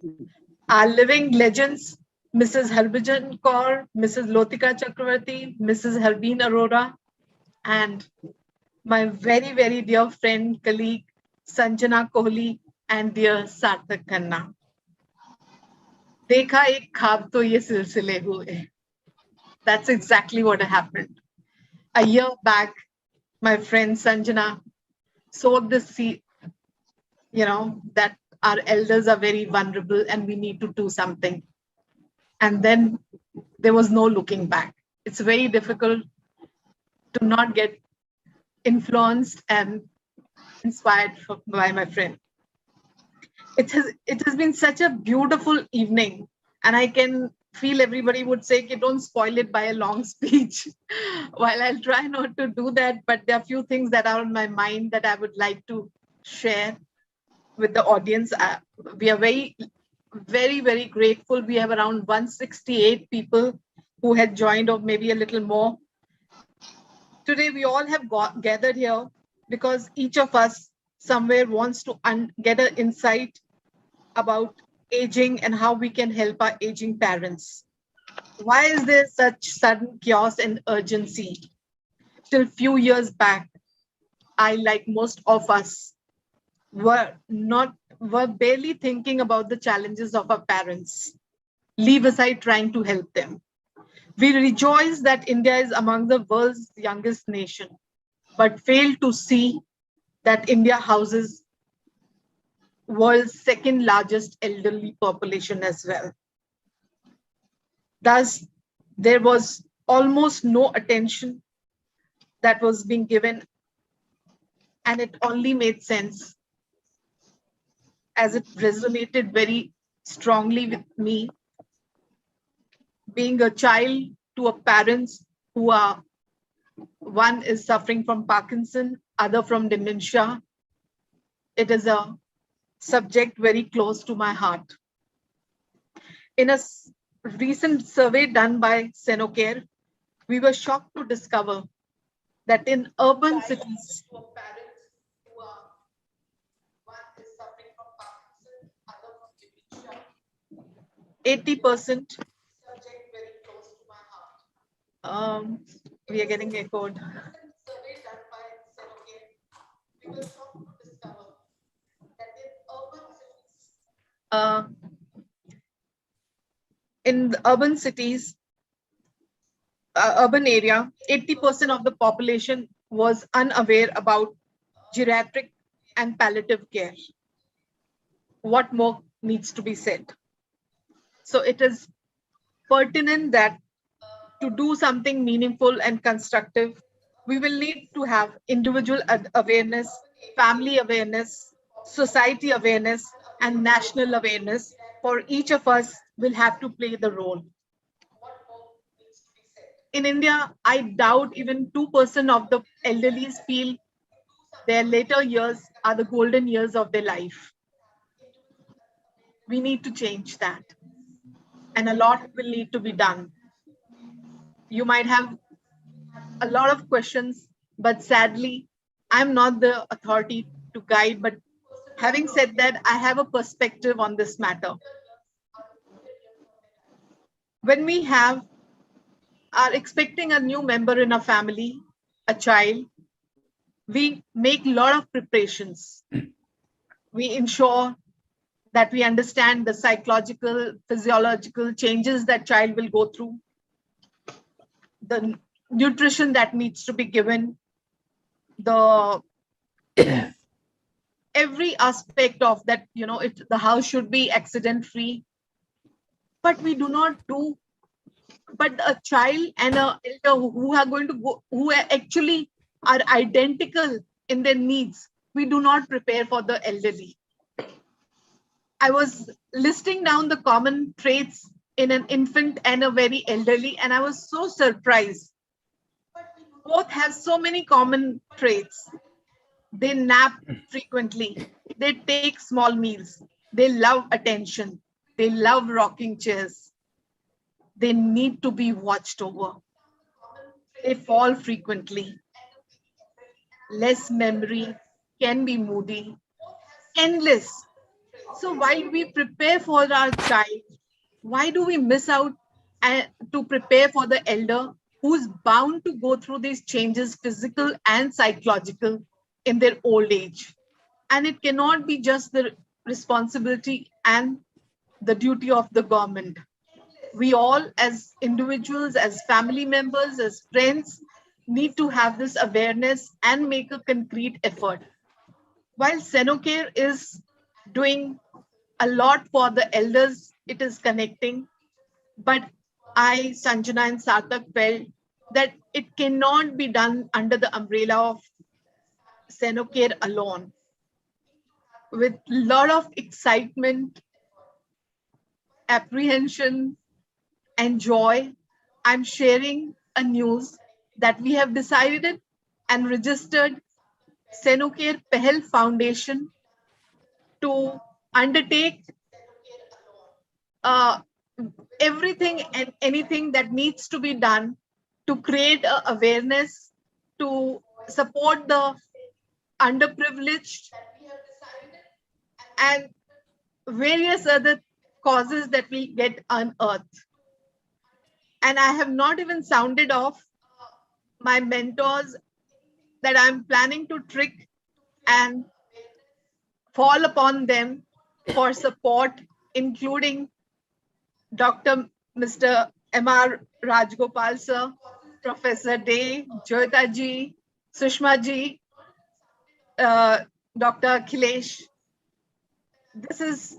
our living legends, Mrs. Harbhajan Kaur, Mrs. Lotika Chakravarti, Mrs. Harbeen Arora, and my very, very dear friend, colleague, Sanjana Kohli, and dear Sarthak Khanna. Dekha ek khab to ye silsile hue. That's exactly what happened. A year back, my friend Sanjana sowed the seed, that our elders are very vulnerable and we need to do something. And then there was no looking back. It's very difficult to not get influenced and inspired by my friend. It has been such a beautiful evening, and I can feel everybody would say, "Okay, don't spoil it by a long speech." While I'll try not to do that, but there are a few things that are on my mind that I would like to share with the audience. We are very, very, very grateful. We have around 168 people who had joined, or maybe a little more. Today, we all have gathered here because each of us somewhere wants to get an insight about aging and how we can help our aging parents. Why is there such sudden chaos and urgency? Till few years back, I, like most of us, were barely thinking about the challenges of our parents, leave aside trying to help them. We rejoice that India is among the world's youngest nation, but fail to see that India houses world's second largest elderly population as well. Thus, there was almost no attention that was being given, and it only made sense as it resonated very strongly with me, being a child to a parents who are, one is suffering from Parkinson, other from dementia. It is a subject very close to my heart. In a recent survey done by Senocare, we were shocked to discover that in urban cities, 80%, we are getting echoed. In the urban cities, urban area, 80% of the population was unaware about geriatric and palliative care. What more needs to be said? So it is pertinent that to do something meaningful and constructive, we will need to have individual awareness, family awareness, society awareness, and national awareness. For each of us will have to play the role. In India, I doubt even 2% of the elderly feel their later years are the golden years of their life. We need to change that. And a lot will need to be done. You might have a lot of questions, but sadly, I'm not the authority to guide. But having said that, I have a perspective on this matter. When we are expecting a new member in our family, a child, we make a lot of preparations. We ensure that we understand the psychological, physiological changes that child will go through, the nutrition that needs to be given, every aspect of that, the house should be accident free. But we do not do. But a child and an elder who are going to go, who actually are identical in their needs, we do not prepare for the elderly. I was listing down the common traits in an infant and a very elderly, and I was so surprised. Both have so many common traits. They nap frequently. They take small meals. They love attention. They love rocking chairs. They need to be watched over. They fall frequently. Less memory, can be moody, endless. So while we prepare for our child, why do we miss out to prepare for the elder who's bound to go through these changes, physical and psychological, in their old age? And it cannot be just the responsibility and the duty of the government. We all, as individuals, as family members, as friends, need to have this awareness and make a concrete effort. While Senocare is doing a lot for the elders, it is connecting. But I, Sanjana and Sarthak, felt that it cannot be done under the umbrella of Senocare alone. With a lot of excitement, apprehension, and joy, I'm sharing a news that we have decided and registered Senocare Pehel Foundation to undertake everything and anything that needs to be done to create awareness, to support the underprivileged, and various other causes that we get unearthed. And I have not even sounded off my mentors that I'm planning to trick and fall upon them for support, including Dr. Mr. M.R. Rajgopal sir, Professor Day, Joyita ji, Sushma ji, Dr. Akhilesh. This is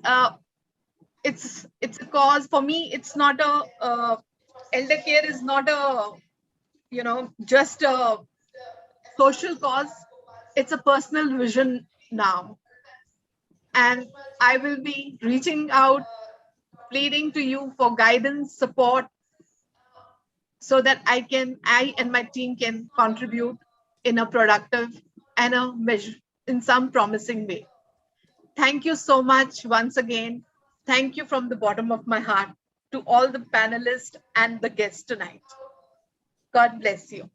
it's a cause for me. It's not a elder care is not a just a social cause. It's a personal vision now, and I will be reaching out, pleading to you for guidance, support, so that I and my team can contribute in a productive and in some promising way. Thank you so much once again. Thank you from the bottom of my heart to all the panelists and the guests tonight. God bless you.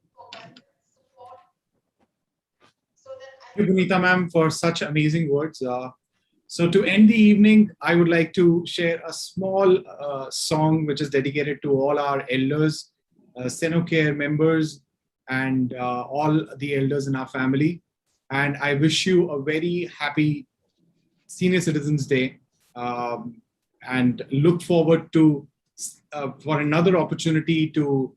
Thank you, Punita ma'am, for such amazing words. So to end the evening, I would like to share a small song which is dedicated to all our elders, Senocare members, and all the elders in our family. And I wish you a very happy Senior Citizens Day, and look forward to for another opportunity to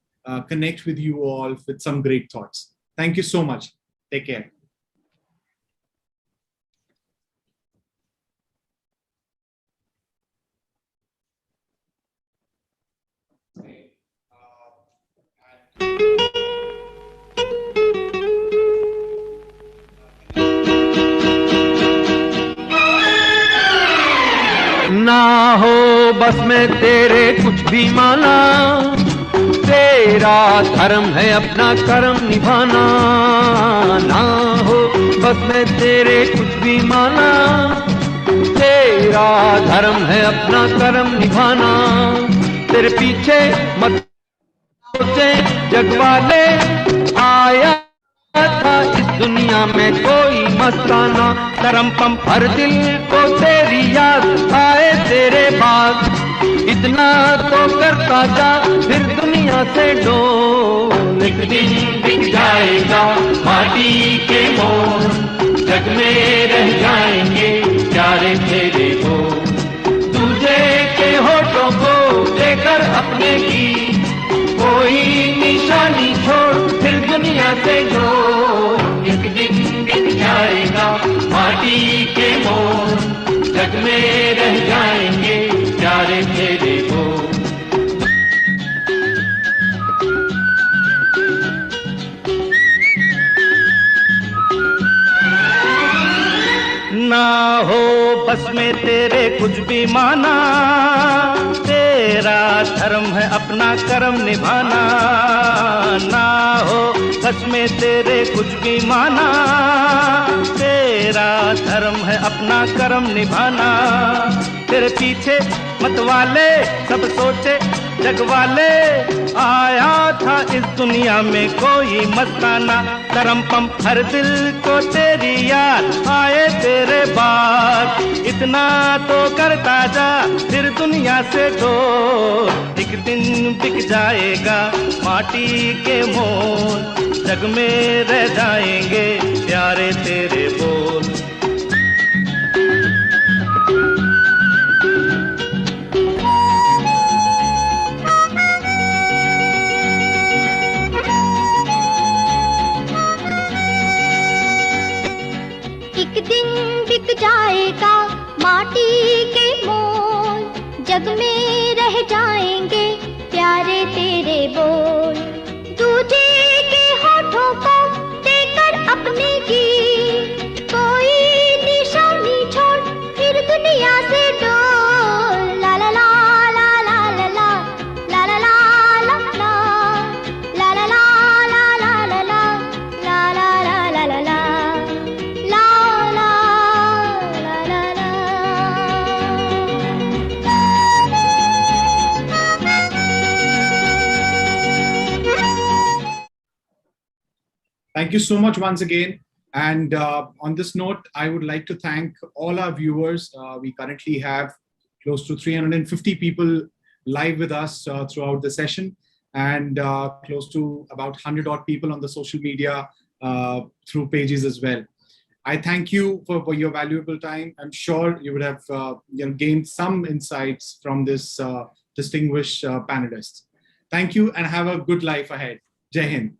connect with you all with some great thoughts. Thank you so much. Take care. ना हो बस में तेरे कुछ भी माना, तेरा धर्म है अपना कर्म निभाना। ना हो बस में तेरे कुछ भी माना, तेरा धर्म है अपना कर्म निभाना। तेरे पीछे मत सोचे जग वाले, आया था इस दुनिया में कोई मस्ताना। धर्म पम हर दिल को तेरी याद आए तेरे बाद, इतना तो करता जा फिर दुनिया से डोल। एक दिन बिक जाएगा माटी के मोल, जग में रह जाएंगे प्यारे तेरे बोल। दूजे के होठों को लेकर अपने की कोई निशानी छोड़ फिर दुनिया से डोल। एक दिन बिक जाएगा माटी के मोल, जग में रह जाएंगे प्यारे तेरे बोल। ना हो बस में तेरे कुछ भी माना, तेरा धर्म है अपना कर्म निभाना। ना हो बस में तेरे कुछ भी माना, तेरा धर्म है अपना कर्म निभाना। तेरे पीछे मत वाले सब सोचे जग वाले, आया था इस दुनिया में कोई मस्ताना। करम पम हर दिल को तेरी याद आए तेरे बाद, इतना तो करता जा फिर दुनिया से दूर। एक दिन बिक जाएगा माटी के मोल, जग में रह जाएंगे प्यारे तेरे बोल। एक दिन बिक जाएगा माटी के मोल, जग में रह जाएंगे प्यारे तेरे बोल। तुझे Thank you so much once again. And on this note, I would like to thank all our viewers. We currently have close to 350 people live with us throughout the session, and close to about 100 odd people on the social media through pages as well. I thank you for your valuable time. I'm sure you would have gained some insights from this distinguished panelists. Thank you and have a good life ahead. Jai Hind.